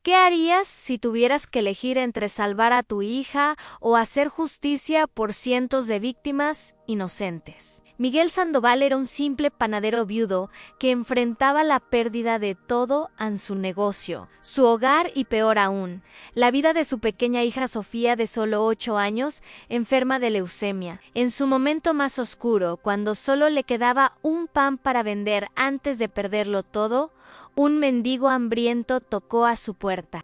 ¿Qué harías si tuvieras que elegir entre salvar a tu hija o hacer justicia por cientos de víctimas inocentes? Miguel Sandoval era un simple panadero viudo que enfrentaba la pérdida de todo en su negocio, su hogar y peor aún, la vida de su pequeña hija Sofía de solo 8 años, enferma de leucemia. En su momento más oscuro, cuando solo le quedaba un pan para vender antes de perderlo todo, un mendigo hambriento tocó a su puerta.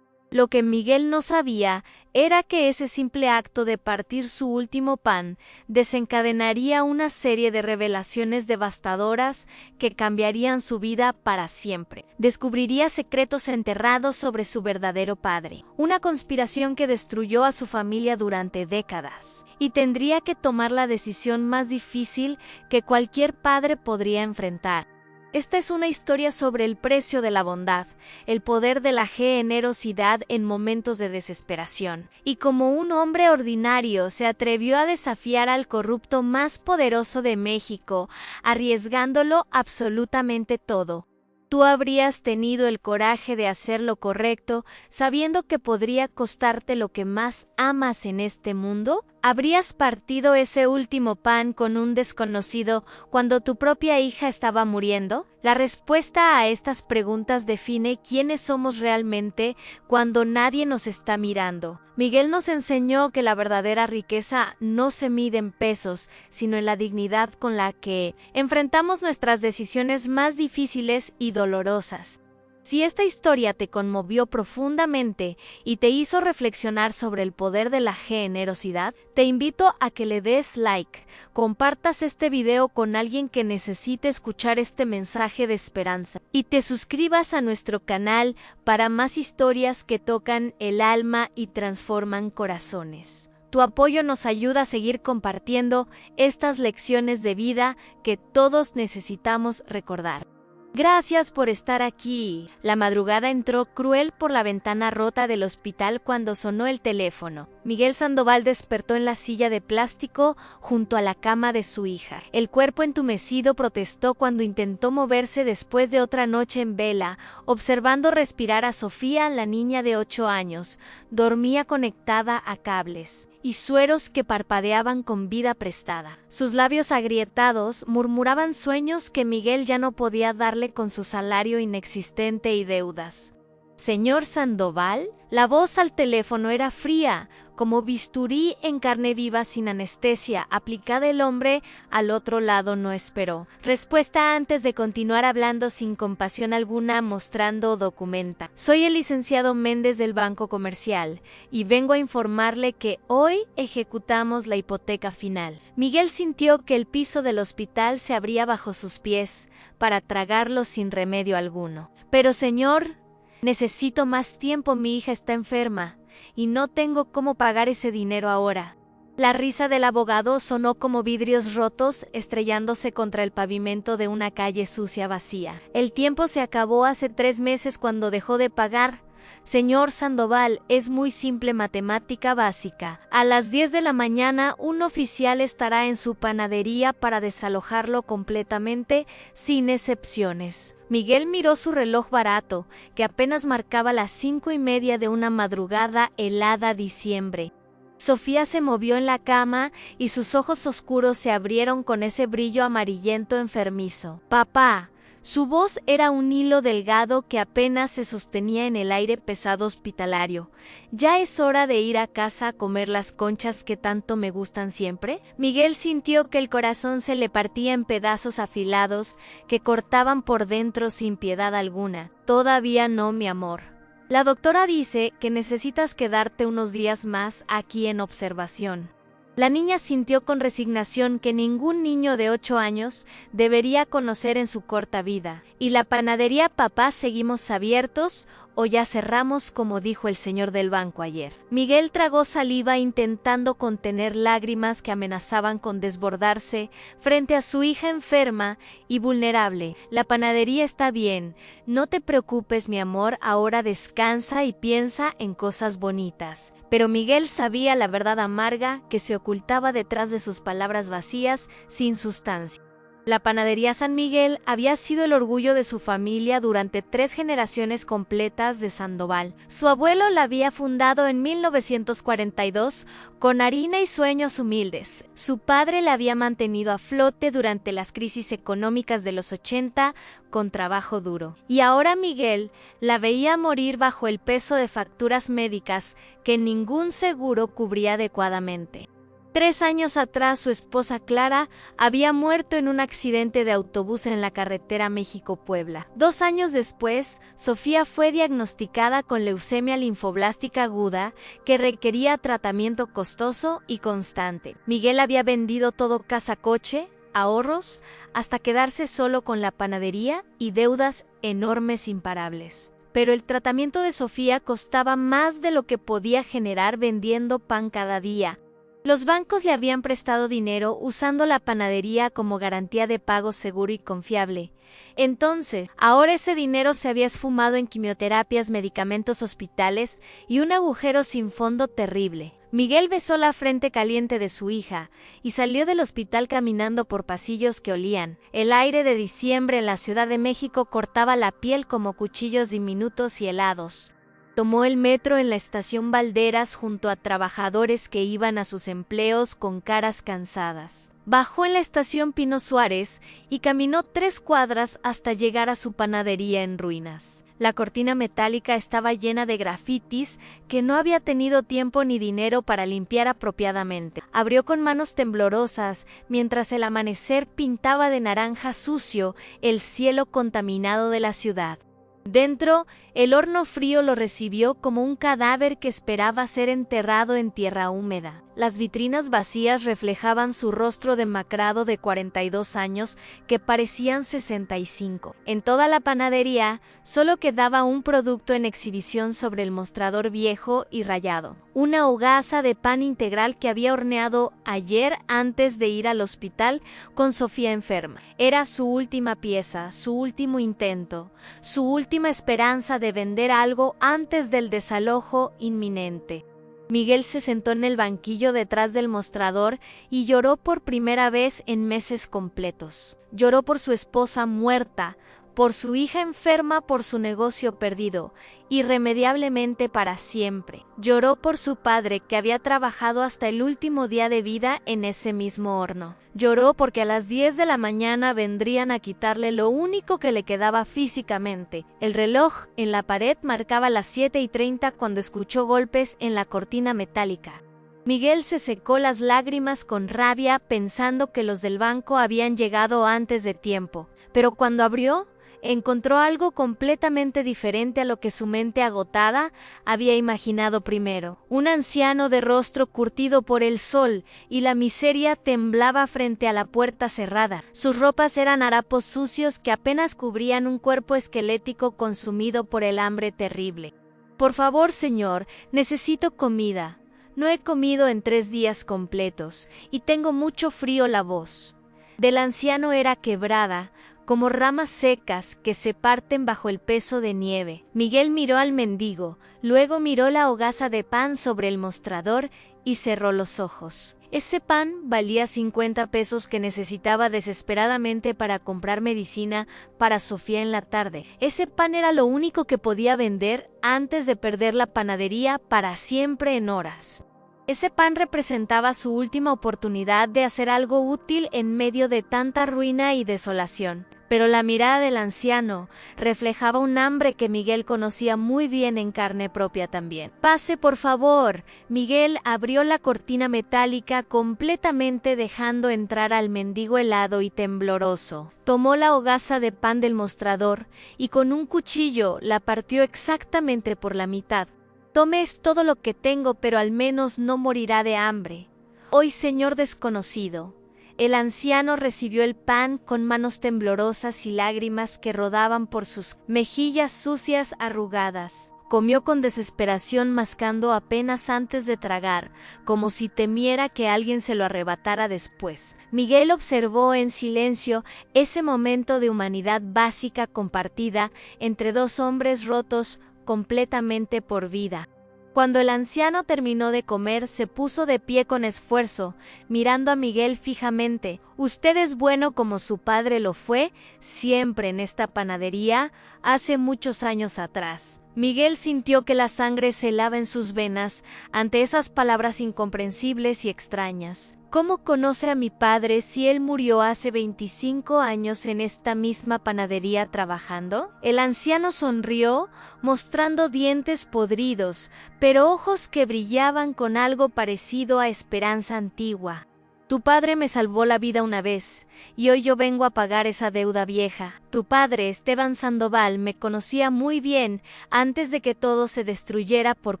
Lo que Miguel no sabía era que ese simple acto de partir su último pan desencadenaría una serie de revelaciones devastadoras que cambiarían su vida para siempre. Descubriría secretos enterrados sobre su verdadero padre, una conspiración que destruyó a su familia durante décadas, y tendría que tomar la decisión más difícil que cualquier padre podría enfrentar. Esta es una historia sobre el precio de la bondad, el poder de la generosidad en momentos de desesperación, y como un hombre ordinario se atrevió a desafiar al corrupto más poderoso de México, arriesgándolo absolutamente todo. ¿Tú habrías tenido el coraje de hacer lo correcto, sabiendo que podría costarte lo que más amas en este mundo? ¿Habrías partido ese último pan con un desconocido cuando tu propia hija estaba muriendo? La respuesta a estas preguntas define quiénes somos realmente cuando nadie nos está mirando. Miguel nos enseñó que la verdadera riqueza no se mide en pesos, sino en la dignidad con la que enfrentamos nuestras decisiones más difíciles y dolorosas. Si esta historia te conmovió profundamente y te hizo reflexionar sobre el poder de la generosidad, te invito a que le des like, compartas este video con alguien que necesite escuchar este mensaje de esperanza y te suscribas a nuestro canal para más historias que tocan el alma y transforman corazones. Tu apoyo nos ayuda a seguir compartiendo estas lecciones de vida que todos necesitamos recordar. Gracias por estar aquí. La madrugada entró cruel por la ventana rota del hospital cuando sonó el teléfono. Miguel Sandoval despertó en la silla de plástico junto a la cama de su hija. El cuerpo entumecido protestó cuando intentó moverse después de otra noche en vela, observando respirar a Sofía, la niña de 8 años. Dormía conectada a cables y sueros que parpadeaban con vida prestada. Sus labios agrietados murmuraban sueños que Miguel ya no podía darle con su salario inexistente y deudas. «Señor Sandoval», la voz al teléfono era fría, como bisturí en carne viva sin anestesia aplicada. El hombre al otro lado no esperó respuesta antes de continuar hablando sin compasión alguna, mostrando documenta. «Soy el licenciado Méndez del Banco Comercial y vengo a informarle que hoy ejecutamos la hipoteca final». Miguel sintió que el piso del hospital se abría bajo sus pies para tragarlo sin remedio alguno. «Pero señor, necesito más tiempo, mi hija está enferma y no tengo cómo pagar ese dinero ahora». La risa del abogado sonó como vidrios rotos estrellándose contra el pavimento de una calle sucia vacía. «El tiempo se acabó hace 3 meses cuando dejó de pagar. Señor Sandoval, es muy simple matemática básica. A las 10 de la mañana un oficial estará en su panadería para desalojarlo completamente, sin excepciones». Miguel miró su reloj barato, que apenas marcaba las 5:30 de una madrugada helada diciembre. Sofía se movió en la cama y sus ojos oscuros se abrieron con ese brillo amarillento enfermizo. «Papá». Su voz era un hilo delgado que apenas se sostenía en el aire pesado hospitalario. «¿Ya es hora de ir a casa a comer las conchas que tanto me gustan siempre?» Miguel sintió que el corazón se le partía en pedazos afilados que cortaban por dentro sin piedad alguna. «Todavía no, mi amor. La doctora dice que necesitas quedarte unos días más aquí en observación». La niña sintió con resignación que ningún niño de 8 años debería conocer en su corta vida. «¿Y la panadería, papá, seguimos abiertos o ya cerramos como dijo el señor del banco ayer?» Miguel tragó saliva intentando contener lágrimas que amenazaban con desbordarse frente a su hija enferma y vulnerable. «La panadería está bien. No te preocupes, mi amor, ahora descansa y piensa en cosas bonitas». Pero Miguel sabía la verdad amarga que se ocultaba detrás de sus palabras vacías, sin sustancia. La panadería San Miguel había sido el orgullo de su familia durante 3 generaciones completas de Sandoval. Su abuelo la había fundado en 1942 con harina y sueños humildes. Su padre la había mantenido a flote durante las crisis económicas de los 80 con trabajo duro. Y ahora Miguel la veía morir bajo el peso de facturas médicas que ningún seguro cubría adecuadamente. 3 años atrás, su esposa Clara había muerto en un accidente de autobús en la carretera México-Puebla. 2 años después, Sofía fue diagnosticada con leucemia linfoblástica aguda que requería tratamiento costoso y constante. Miguel había vendido todo casa-coche, ahorros, hasta quedarse solo con la panadería y deudas enormes imparables. Pero el tratamiento de Sofía costaba más de lo que podía generar vendiendo pan cada día. Los bancos le habían prestado dinero usando la panadería como garantía de pago seguro y confiable. Entonces, ahora ese dinero se había esfumado en quimioterapias, medicamentos, hospitales y un agujero sin fondo terrible. Miguel besó la frente caliente de su hija y salió del hospital caminando por pasillos que olían. El aire de diciembre en la Ciudad de México cortaba la piel como cuchillos diminutos y helados. Tomó el metro en la estación Valderas junto a trabajadores que iban a sus empleos con caras cansadas. Bajó en la estación Pino Suárez y caminó 3 cuadras hasta llegar a su panadería en ruinas. La cortina metálica estaba llena de grafitis que no había tenido tiempo ni dinero para limpiar apropiadamente. Abrió con manos temblorosas mientras el amanecer pintaba de naranja sucio el cielo contaminado de la ciudad. Dentro, el horno frío lo recibió como un cadáver que esperaba ser enterrado en tierra húmeda. Las vitrinas vacías reflejaban su rostro demacrado de 42 años que parecían 65. En toda la panadería solo quedaba un producto en exhibición sobre el mostrador viejo y rayado. Una hogaza de pan integral que había horneado ayer antes de ir al hospital con Sofía enferma. Era su última pieza, su último intento, su última esperanza de vender algo antes del desalojo inminente. Miguel se sentó en el banquillo detrás del mostrador y lloró por primera vez en meses completos. Lloró por su esposa muerta, por su hija enferma, por su negocio perdido, irremediablemente para siempre. Lloró por su padre que había trabajado hasta el último día de vida en ese mismo horno. Lloró porque a las 10 de la mañana vendrían a quitarle lo único que le quedaba físicamente. El reloj en la pared marcaba las 7:30 cuando escuchó golpes en la cortina metálica. Miguel se secó las lágrimas con rabia pensando que los del banco habían llegado antes de tiempo, pero cuando abrió, encontró algo completamente diferente a lo que su mente agotada había imaginado primero. Un anciano de rostro curtido por el sol y la miseria temblaba frente a la puerta cerrada. Sus ropas eran harapos sucios que apenas cubrían un cuerpo esquelético consumido por el hambre terrible. «Por favor, señor, necesito comida. No he comido en 3 días completos y tengo mucho frío». La voz del anciano era quebrada, como ramas secas que se parten bajo el peso de nieve. Miguel miró al mendigo, luego miró la hogaza de pan sobre el mostrador y cerró los ojos. Ese pan valía 50 pesos que necesitaba desesperadamente para comprar medicina para Sofía en la tarde. Ese pan era lo único que podía vender antes de perder la panadería para siempre en horas. Ese pan representaba su última oportunidad de hacer algo útil en medio de tanta ruina y desolación. Pero la mirada del anciano reflejaba un hambre que Miguel conocía muy bien en carne propia también. «Pase, por favor». Miguel abrió la cortina metálica completamente dejando entrar al mendigo helado y tembloroso. Tomó la hogaza de pan del mostrador y con un cuchillo la partió exactamente por la mitad. «Tome es todo lo que tengo, pero al menos no morirá de hambre. Hoy, señor desconocido». El anciano recibió el pan con manos temblorosas y lágrimas que rodaban por sus mejillas sucias arrugadas. Comió con desesperación, mascando apenas antes de tragar, como si temiera que alguien se lo arrebatara después. Miguel observó en silencio ese momento de humanidad básica compartida entre 2 hombres rotos completamente por vida. Cuando el anciano terminó de comer, se puso de pie con esfuerzo, mirando a Miguel fijamente. «Usted es bueno como su padre lo fue, siempre en esta panadería, hace muchos años atrás». Miguel sintió que la sangre se helaba en sus venas ante esas palabras incomprensibles y extrañas. ¿Cómo conoce a mi padre si él murió hace 25 años en esta misma panadería trabajando? El anciano sonrió, mostrando dientes podridos, pero ojos que brillaban con algo parecido a esperanza antigua. Tu padre me salvó la vida una vez, y hoy yo vengo a pagar esa deuda vieja. Tu padre, Esteban Sandoval, me conocía muy bien antes de que todo se destruyera por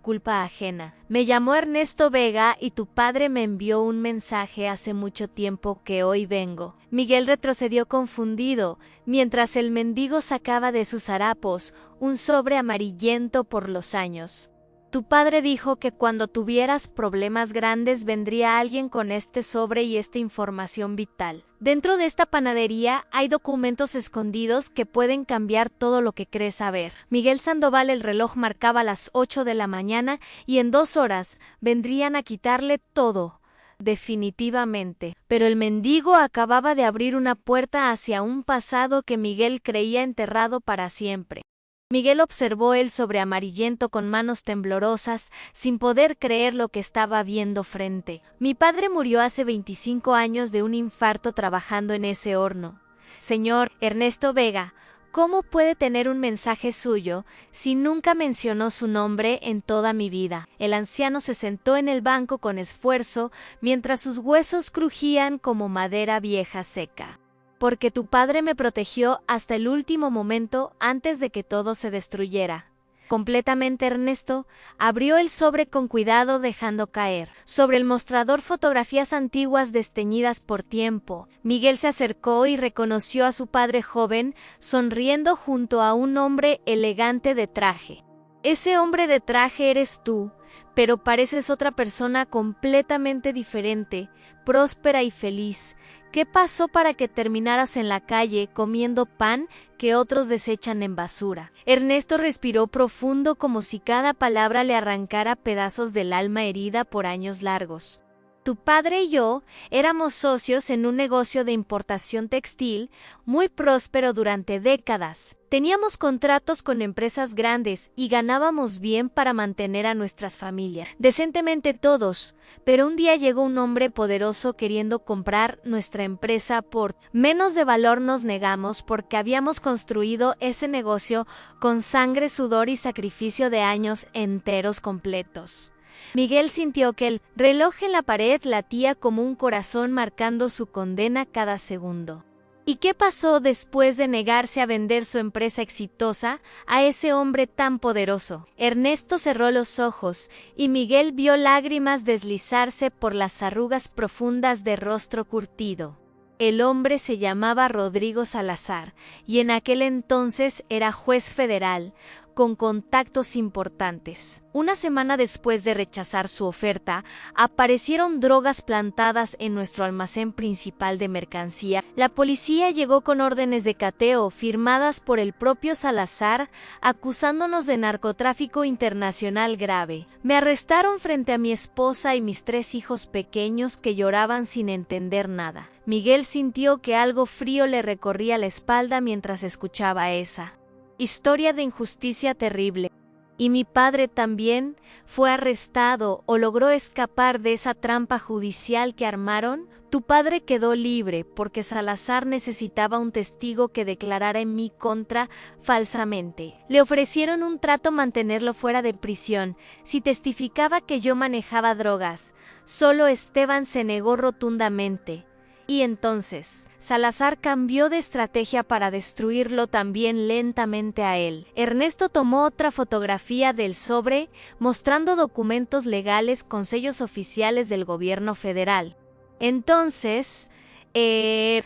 culpa ajena. Me llamó Ernesto Vega y tu padre me envió un mensaje hace mucho tiempo que hoy vengo. Miguel retrocedió confundido, mientras el mendigo sacaba de sus harapos un sobre amarillento por los años. Tu padre dijo que cuando tuvieras problemas grandes vendría alguien con este sobre y esta información vital. Dentro de esta panadería hay documentos escondidos que pueden cambiar todo lo que crees saber. Miguel Sandoval, el reloj marcaba las 8 de la mañana y en 2 horas vendrían a quitarle todo. Definitivamente. Pero el mendigo acababa de abrir una puerta hacia un pasado que Miguel creía enterrado para siempre. Miguel observó el sobre amarillento con manos temblorosas, sin poder creer lo que estaba viendo frente. Mi padre murió hace 25 años de un infarto trabajando en ese horno. Señor Ernesto Vega, ¿cómo puede tener un mensaje suyo si nunca mencionó su nombre en toda mi vida? El anciano se sentó en el banco con esfuerzo, mientras sus huesos crujían como madera vieja seca. Porque tu padre me protegió hasta el último momento antes de que todo se destruyera. Completamente Ernesto abrió el sobre con cuidado dejando caer. Sobre el mostrador fotografías antiguas desteñidas por tiempo. Miguel se acercó y reconoció a su padre joven sonriendo junto a un hombre elegante de traje. Ese hombre de traje eres tú, pero pareces otra persona completamente diferente, próspera y feliz. ¿Qué pasó para que terminaras en la calle comiendo pan que otros desechan en basura? Ernesto respiró profundo como si cada palabra le arrancara pedazos del alma herida por años largos. Tu padre y yo éramos socios en un negocio de importación textil muy próspero durante décadas. Teníamos contratos con empresas grandes y ganábamos bien para mantener a nuestras familias, decentemente todos, pero un día llegó un hombre poderoso queriendo comprar nuestra empresa por menos de valor. Nos negamos porque habíamos construido ese negocio con sangre, sudor y sacrificio de años enteros completos. Miguel sintió que el reloj en la pared latía como un corazón marcando su condena cada segundo. ¿Y qué pasó después de negarse a vender su empresa exitosa a ese hombre tan poderoso? Ernesto cerró los ojos y Miguel vio lágrimas deslizarse por las arrugas profundas de rostro curtido. El hombre se llamaba Rodrigo Salazar y en aquel entonces era juez federal, con contactos importantes. Una semana después de rechazar su oferta, aparecieron drogas plantadas en nuestro almacén principal de mercancía. La policía llegó con órdenes de cateo firmadas por el propio Salazar, acusándonos de narcotráfico internacional grave. Me arrestaron frente a mi esposa y mis 3 hijos pequeños que lloraban sin entender nada. Miguel sintió que algo frío le recorría la espalda mientras escuchaba esa historia de injusticia terrible. Y mi padre también fue arrestado o logró escapar de esa trampa judicial que armaron. Tu padre quedó libre porque Salazar necesitaba un testigo que declarara en mi contra falsamente. Le ofrecieron un trato mantenerlo fuera de prisión si testificaba que yo manejaba drogas. Solo Esteban se negó rotundamente. Y entonces, Salazar cambió de estrategia para destruirlo también lentamente a él. Ernesto tomó otra fotografía del sobre, mostrando documentos legales con sellos oficiales del gobierno federal. Entonces,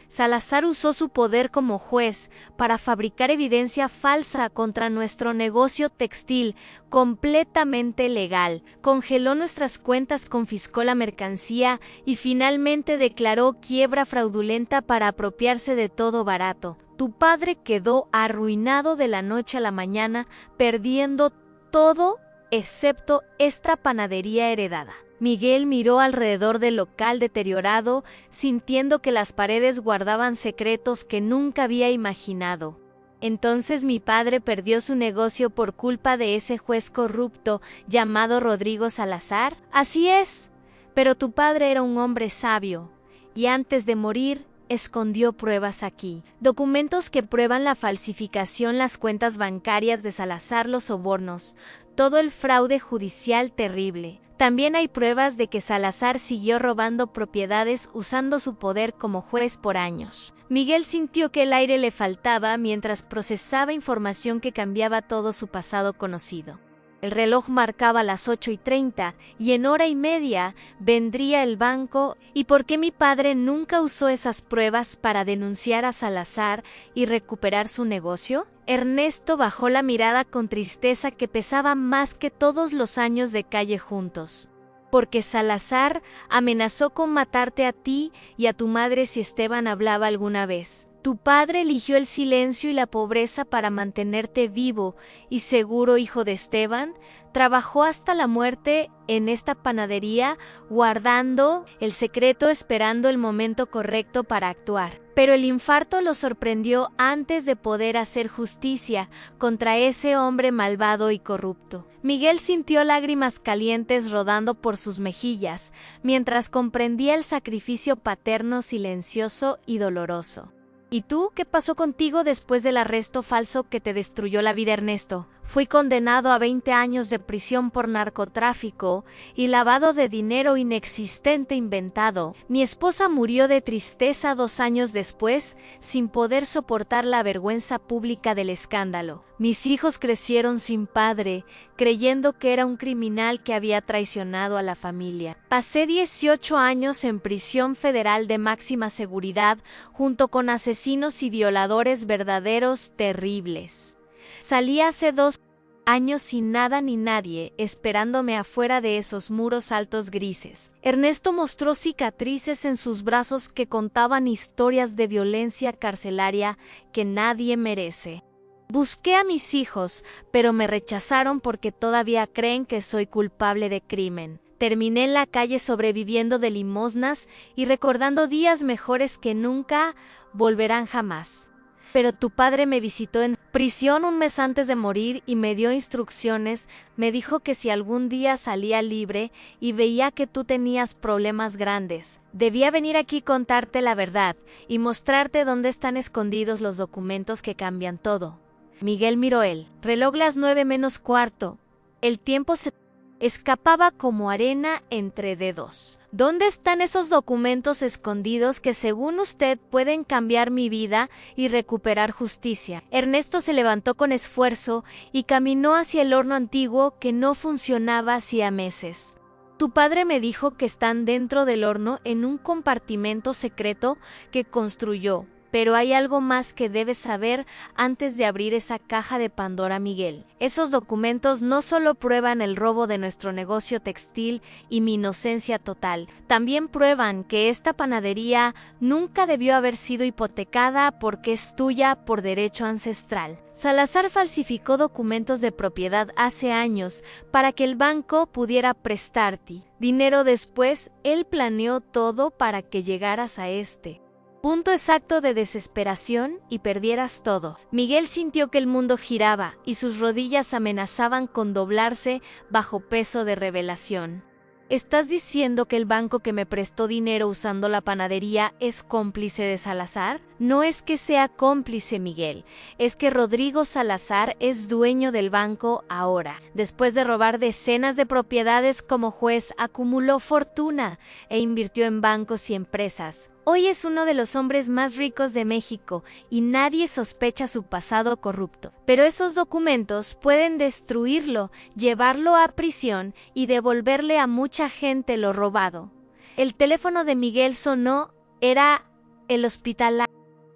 Salazar usó su poder como juez para fabricar evidencia falsa contra nuestro negocio textil, completamente legal. Congeló nuestras cuentas, confiscó la mercancía y finalmente declaró quiebra fraudulenta para apropiarse de todo barato. Tu padre quedó arruinado de la noche a la mañana, perdiendo todo excepto esta panadería heredada. Miguel miró alrededor del local deteriorado, sintiendo que las paredes guardaban secretos que nunca había imaginado. Entonces mi padre perdió su negocio por culpa de ese juez corrupto llamado Rodrigo Salazar. Así es, pero tu padre era un hombre sabio, y antes de morir, escondió pruebas aquí. Documentos que prueban la falsificación, las cuentas bancarias de Salazar, los sobornos, todo el fraude judicial terrible. También hay pruebas de que Salazar siguió robando propiedades usando su poder como juez por años. Miguel sintió que el aire le faltaba mientras procesaba información que cambiaba todo su pasado conocido. El reloj marcaba las 8:30 y en hora y media vendría el banco. ¿Y por qué mi padre nunca usó esas pruebas para denunciar a Salazar y recuperar su negocio? Ernesto bajó la mirada con tristeza que pesaba más que todos los años de calle juntos. Porque Salazar amenazó con matarte a ti y a tu madre si Esteban hablaba alguna vez. Tu padre eligió el silencio y la pobreza para mantenerte vivo y seguro, hijo de Esteban. Trabajó hasta la muerte en esta panadería, guardando el secreto, esperando el momento correcto para actuar. Pero el infarto lo sorprendió antes de poder hacer justicia contra ese hombre malvado y corrupto. Miguel sintió lágrimas calientes rodando por sus mejillas, mientras comprendía el sacrificio paterno silencioso y doloroso. ¿Y tú qué pasó contigo después del arresto falso que te destruyó la vida, Ernesto? Fui condenado a 20 años de prisión por narcotráfico y lavado de dinero inexistente inventado. Mi esposa murió de tristeza 2 años después, sin poder soportar la vergüenza pública del escándalo. Mis hijos crecieron sin padre, creyendo que era un criminal que había traicionado a la familia. Pasé 18 años en prisión federal de máxima seguridad, junto con asesinos y violadores verdaderos terribles. Salí hace 2 años sin nada ni nadie, esperándome afuera de esos muros altos grises. Ernesto mostró cicatrices en sus brazos que contaban historias de violencia carcelaria que nadie merece. Busqué a mis hijos, pero me rechazaron porque todavía creen que soy culpable de crimen. Terminé en la calle sobreviviendo de limosnas y recordando días mejores que nunca volverán jamás. Pero tu padre me visitó en prisión un mes antes de morir y me dio instrucciones. Me dijo que si algún día salía libre y veía que tú tenías problemas grandes, debía venir aquí y contarte la verdad y mostrarte dónde están escondidos los documentos que cambian todo. Miguel miró el reloj, las 9:15. El tiempo se escapaba como arena entre dedos. ¿Dónde están esos documentos escondidos que según usted pueden cambiar mi vida y recuperar justicia? Ernesto se levantó con esfuerzo y caminó hacia el horno antiguo que no funcionaba hacía meses. Tu padre me dijo que están dentro del horno en un compartimento secreto que construyó. Pero hay algo más que debes saber antes de abrir esa caja de Pandora, Miguel. Esos documentos no solo prueban el robo de nuestro negocio textil y mi inocencia total, también prueban que esta panadería nunca debió haber sido hipotecada porque es tuya por derecho ancestral. Salazar falsificó documentos de propiedad hace años para que el banco pudiera prestarte dinero. Después, él planeó todo para que llegaras a este punto exacto de desesperación y perdieras todo. Miguel sintió que el mundo giraba y sus rodillas amenazaban con doblarse bajo peso de revelación. ¿Estás diciendo que el banco que me prestó dinero usando la panadería es cómplice de Salazar? No es que sea cómplice, Miguel, es que Rodrigo Salazar es dueño del banco ahora. Después de robar decenas de propiedades como juez, acumuló fortuna e invirtió en bancos y empresas. Hoy es uno de los hombres más ricos de México y nadie sospecha su pasado corrupto. Pero esos documentos pueden destruirlo, llevarlo a prisión y devolverle a mucha gente lo robado. El teléfono de Miguel sonó, era el hospital.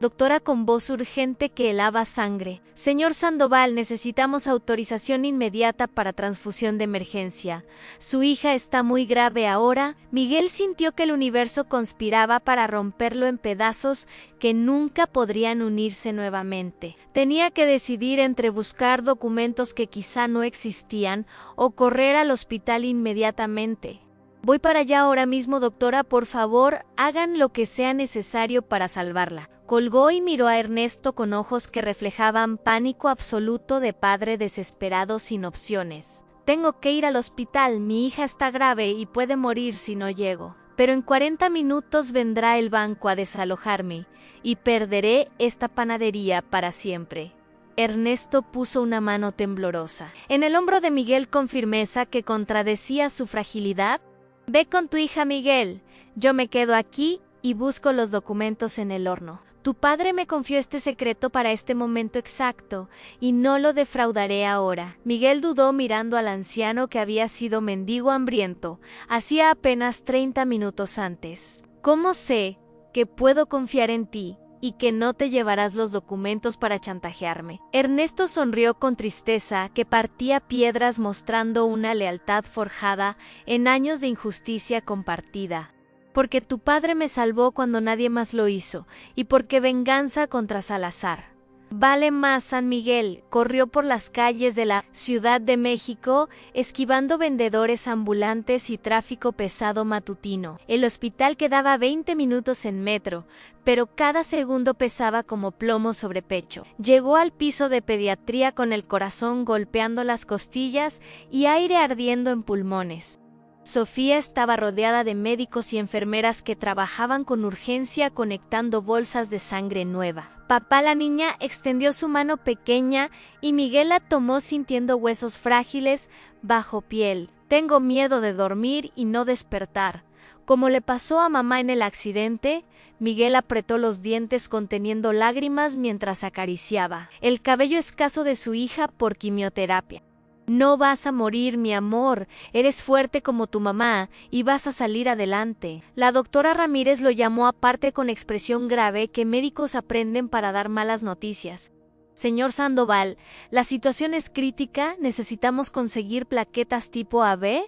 Doctora con voz urgente que helaba sangre. Señor Sandoval, necesitamos autorización inmediata para transfusión de emergencia. Su hija está muy grave ahora. Miguel sintió que el universo conspiraba para romperlo en pedazos que nunca podrían unirse nuevamente. Tenía que decidir entre buscar documentos que quizá no existían o correr al hospital inmediatamente. Voy para allá ahora mismo, doctora, por favor, hagan lo que sea necesario para salvarla. Colgó y miró a Ernesto con ojos que reflejaban pánico absoluto de padre desesperado sin opciones. Tengo que ir al hospital, mi hija está grave y puede morir si no llego. Pero en 40 minutos vendrá el banco a desalojarme y perderé esta panadería para siempre. Ernesto puso una mano temblorosa en el hombro de Miguel con firmeza que contradecía su fragilidad. Ve con tu hija, Miguel. Yo me quedo aquí y busco los documentos en el horno. Tu padre me confió este secreto para este momento exacto, y no lo defraudaré ahora. Miguel dudó mirando al anciano que había sido mendigo hambriento, hacía apenas 30 minutos antes. ¿Cómo sé que puedo confiar en ti y que no te llevarás los documentos para chantajearme? Ernesto sonrió con tristeza que partía piedras mostrando una lealtad forjada en años de injusticia compartida. Porque tu padre me salvó cuando nadie más lo hizo, y porque venganza contra Salazar. Vale más San Miguel corrió por las calles de la Ciudad de México, esquivando vendedores ambulantes y tráfico pesado matutino. El hospital quedaba 20 minutos en metro, pero cada segundo pesaba como plomo sobre pecho. Llegó al piso de pediatría con el corazón golpeando las costillas y aire ardiendo en pulmones. Sofía estaba rodeada de médicos y enfermeras que trabajaban con urgencia conectando bolsas de sangre nueva. Papá, la niña extendió su mano pequeña y Miguel la tomó sintiendo huesos frágiles bajo piel. Tengo miedo de dormir y no despertar. Como le pasó a mamá en el accidente, Miguel apretó los dientes conteniendo lágrimas mientras acariciaba el cabello escaso de su hija por quimioterapia. No vas a morir, mi amor, eres fuerte como tu mamá y vas a salir adelante. La doctora Ramírez lo llamó aparte con expresión grave que médicos aprenden para dar malas noticias. Señor Sandoval, la situación es crítica, necesitamos conseguir plaquetas tipo AB,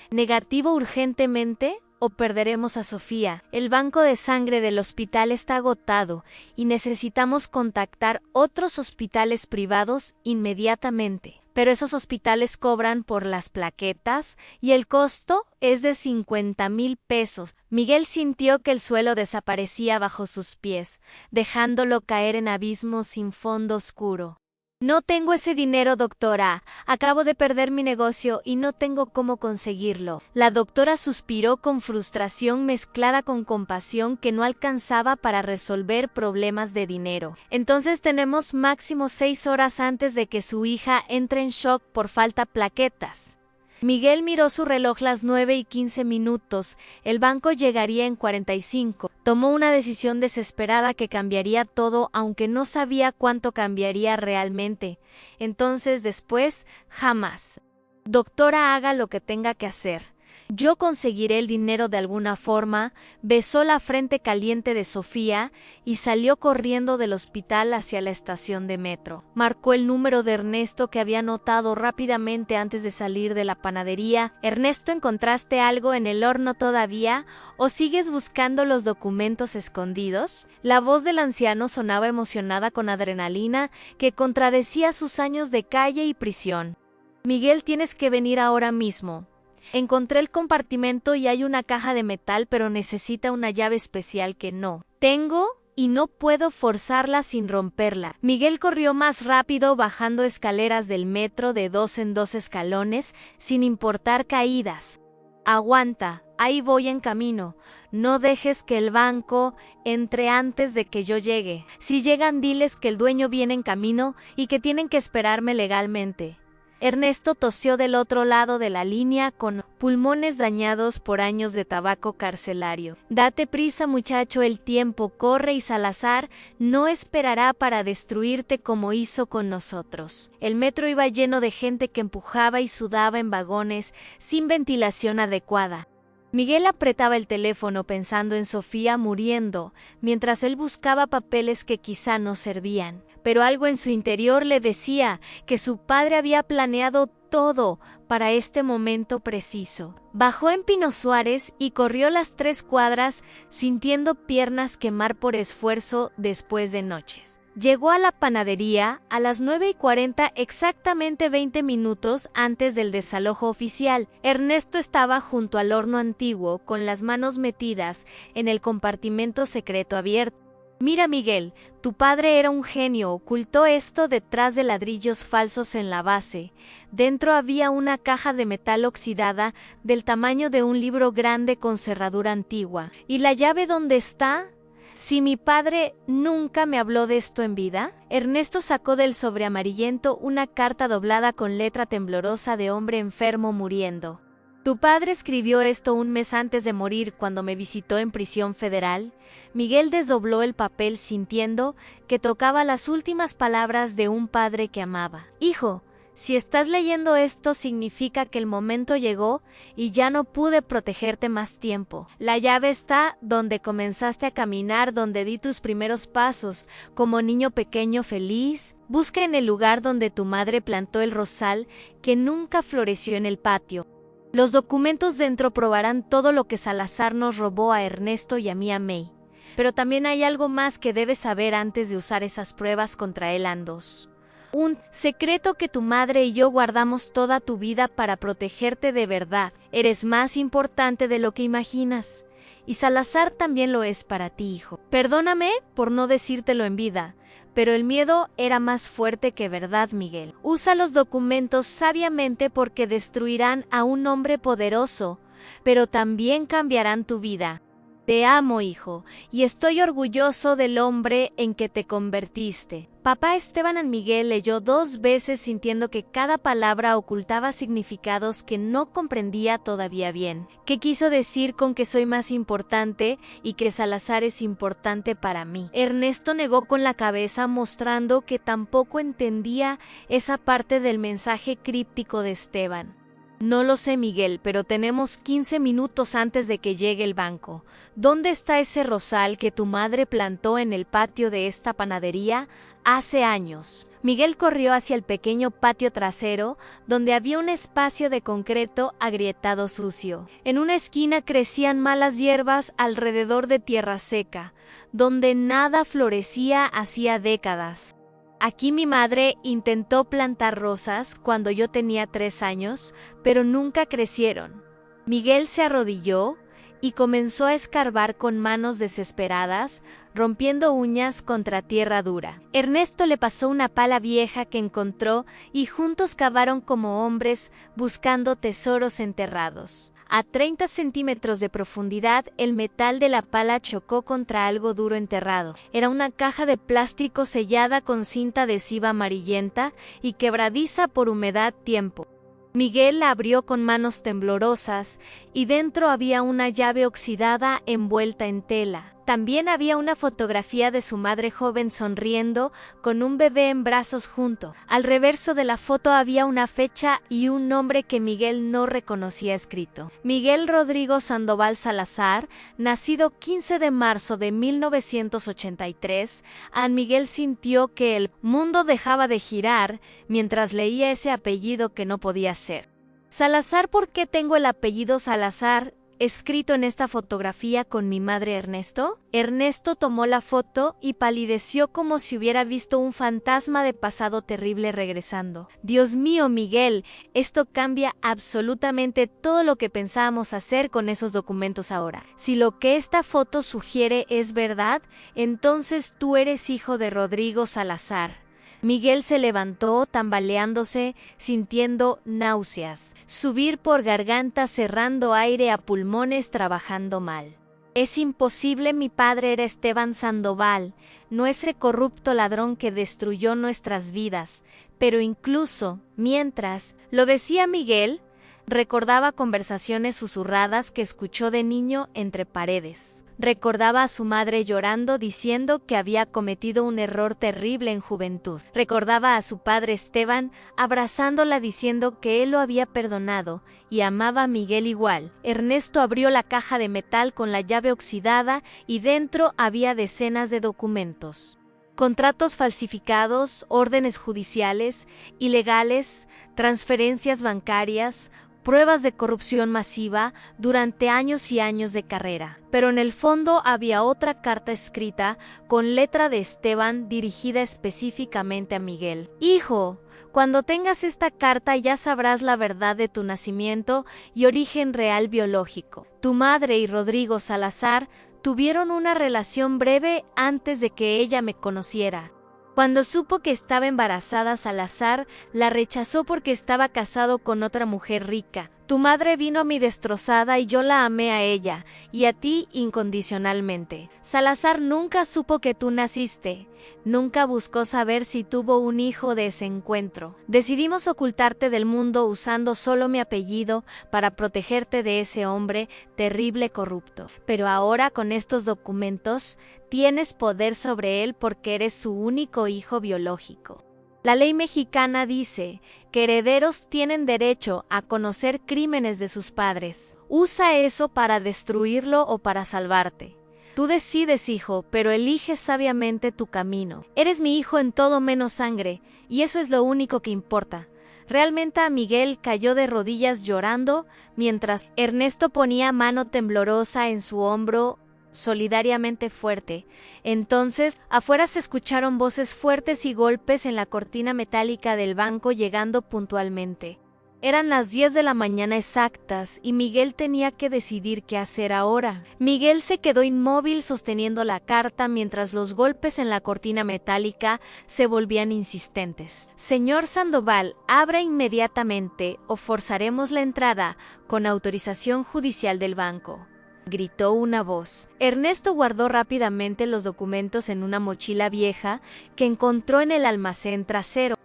negativo urgentemente o perderemos a Sofía. El banco de sangre del hospital está agotado y necesitamos contactar otros hospitales privados inmediatamente. Pero esos hospitales cobran por las plaquetas y el costo es de 50,000 pesos. Miguel sintió que el suelo desaparecía bajo sus pies, dejándolo caer en abismos sin fondo oscuro. No tengo ese dinero, doctora. Acabo de perder mi negocio y no tengo cómo conseguirlo. La doctora suspiró con frustración mezclada con compasión que no alcanzaba para resolver problemas de dinero. Entonces tenemos máximo 6 horas antes de que su hija entre en shock por falta plaquetas. Miguel miró su reloj las 9:15. El banco llegaría en 45. Tomó una decisión desesperada que cambiaría todo, aunque no sabía cuánto cambiaría realmente. Entonces después, jamás. Doctora, haga lo que tenga que hacer. Yo conseguiré el dinero de alguna forma. Besó la frente caliente de Sofía y salió corriendo del hospital hacia la estación de metro. Marcó el número de Ernesto que había notado rápidamente antes de salir de la panadería. Ernesto, ¿encontraste algo en el horno todavía? ¿O sigues buscando los documentos escondidos? La voz del anciano sonaba emocionada con adrenalina que contradecía sus años de calle y prisión. Miguel, tienes que venir ahora mismo. Encontré el compartimento y hay una caja de metal, pero necesita una llave especial que no tengo y no puedo forzarla sin romperla. Miguel corrió más rápido bajando escaleras del metro de 2 en 2 escalones, sin importar caídas. Aguanta, ahí voy en camino. No dejes que el banco entre antes de que yo llegue. Si llegan, diles que el dueño viene en camino y que tienen que esperarme legalmente. Ernesto tosió del otro lado de la línea con pulmones dañados por años de tabaco carcelario. Date prisa, muchacho, el tiempo corre y Salazar no esperará para destruirte como hizo con nosotros. El metro iba lleno de gente que empujaba y sudaba en vagones sin ventilación adecuada. Miguel apretaba el teléfono pensando en Sofía muriendo, mientras él buscaba papeles que quizá no servían. Pero algo en su interior le decía que su padre había planeado todo para este momento preciso. Bajó en Pino Suárez y corrió las 3 cuadras sintiendo piernas quemar por esfuerzo después de noches. Llegó a la panadería a las 9:40, exactamente 20 minutos antes del desalojo oficial. Ernesto estaba junto al horno antiguo con las manos metidas en el compartimento secreto abierto. Mira, Miguel, tu padre era un genio, ocultó esto detrás de ladrillos falsos en la base. Dentro había una caja de metal oxidada del tamaño de un libro grande con cerradura antigua. ¿Y la llave dónde está? Si mi padre nunca me habló de esto en vida. Ernesto sacó del sobre amarillento una carta doblada con letra temblorosa de hombre enfermo muriendo. Tu padre escribió esto un mes antes de morir cuando me visitó en prisión federal. Miguel desdobló el papel sintiendo que tocaba las últimas palabras de un padre que amaba. Hijo, si estás leyendo esto significa que el momento llegó y ya no pude protegerte más tiempo. La llave está donde comenzaste a caminar, donde di tus primeros pasos, como niño pequeño feliz. Busca en el lugar donde tu madre plantó el rosal que nunca floreció en el patio. Los documentos dentro probarán todo lo que Salazar nos robó a Ernesto y a mí, a May. Pero también hay algo más que debes saber antes de usar esas pruebas contra él, Andos. Un secreto que tu madre y yo guardamos toda tu vida para protegerte de verdad. Eres más importante de lo que imaginas. Y Salazar también lo es para ti, hijo. Perdóname por no decírtelo en vida, pero el miedo era más fuerte que verdad, Miguel. Usa los documentos sabiamente porque destruirán a un hombre poderoso, pero también cambiarán tu vida. Te amo, hijo, y estoy orgulloso del hombre en que te convertiste. Papá Esteban Miguel leyó 2 veces sintiendo que cada palabra ocultaba significados que no comprendía todavía bien. ¿Qué quiso decir con que soy más importante y que Salazar es importante para mí? Ernesto negó con la cabeza mostrando que tampoco entendía esa parte del mensaje críptico de Esteban. No lo sé, Miguel, pero tenemos 15 minutos antes de que llegue el banco. ¿Dónde está ese rosal que tu madre plantó en el patio de esta panadería hace años? Miguel corrió hacia el pequeño patio trasero, donde había un espacio de concreto agrietado sucio. En una esquina crecían malas hierbas alrededor de tierra seca, donde nada florecía hacía décadas. Aquí mi madre intentó plantar rosas cuando yo tenía 3 años, pero nunca crecieron. Miguel se arrodilló y comenzó a escarbar con manos desesperadas, rompiendo uñas contra tierra dura. Ernesto le pasó una pala vieja que encontró y juntos cavaron como hombres buscando tesoros enterrados. A 30 centímetros de profundidad, el metal de la pala chocó contra algo duro enterrado. Era una caja de plástico sellada con cinta adhesiva amarillenta y quebradiza por humedad tiempo. Miguel la abrió con manos temblorosas y dentro había una llave oxidada envuelta en tela. También había una fotografía de su madre joven sonriendo con un bebé en brazos junto. Al reverso de la foto había una fecha y un nombre que Miguel no reconocía escrito. Miguel Rodrigo Sandoval Salazar, nacido 15 de marzo de 1983, Miguel sintió que el mundo dejaba de girar mientras leía ese apellido que no podía ser. Salazar, ¿por qué tengo el apellido Salazar escrito en esta fotografía con mi madre Ernesto? Ernesto tomó la foto y palideció como si hubiera visto un fantasma de pasado terrible regresando. Dios mío, Miguel, esto cambia absolutamente todo lo que pensábamos hacer con esos documentos ahora. Si lo que esta foto sugiere es verdad, entonces tú eres hijo de Rodrigo Salazar. Miguel se levantó tambaleándose, sintiendo náuseas, subir por garganta cerrando aire a pulmones trabajando mal. Es imposible, mi padre era Esteban Sandoval, no ese corrupto ladrón que destruyó nuestras vidas, pero incluso, mientras, lo decía Miguel, Recordaba conversaciones susurradas que escuchó de niño entre paredes. Recordaba a su madre llorando diciendo que había cometido un error terrible en juventud. Recordaba a su padre Esteban abrazándola diciendo que él lo había perdonado y amaba a Miguel igual. Ernesto abrió la caja de metal con la llave oxidada y dentro había decenas de documentos. Contratos falsificados, órdenes judiciales, ilegales, transferencias bancarias, pruebas de corrupción masiva durante años y años de carrera. Pero en el fondo había otra carta escrita con letra de Esteban dirigida específicamente a Miguel. Hijo, cuando tengas esta carta ya sabrás la verdad de tu nacimiento y origen real biológico. Tu madre y Rodrigo Salazar tuvieron una relación breve antes de que ella me conociera. Cuando supo que estaba embarazada, Salazar la rechazó porque estaba casado con otra mujer rica. Tu madre vino a mí destrozada y yo la amé a ella, y a ti incondicionalmente. Salazar nunca supo que tú naciste, nunca buscó saber si tuvo un hijo de ese encuentro. Decidimos ocultarte del mundo usando solo mi apellido para protegerte de ese hombre terrible corrupto. Pero ahora con estos documentos tienes poder sobre él porque eres su único hijo biológico. La ley mexicana dice que herederos tienen derecho a conocer crímenes de sus padres. Usa eso para destruirlo o para salvarte. Tú decides, hijo, pero eliges sabiamente tu camino. Eres mi hijo en todo menos sangre, y eso es lo único que importa. Realmente a Miguel cayó de rodillas llorando, mientras Ernesto ponía mano temblorosa en su hombro, solidariamente fuerte. Entonces, afuera se escucharon voces fuertes y golpes en la cortina metálica del banco llegando puntualmente. Eran las 10 de la mañana exactas y Miguel tenía que decidir qué hacer ahora. Miguel se quedó inmóvil sosteniendo la carta mientras los golpes en la cortina metálica se volvían insistentes. Señor Sandoval, abra inmediatamente o forzaremos la entrada con autorización judicial del banco, gritó una voz. Ernesto guardó rápidamente los documentos en una mochila vieja que encontró en el almacén trasero.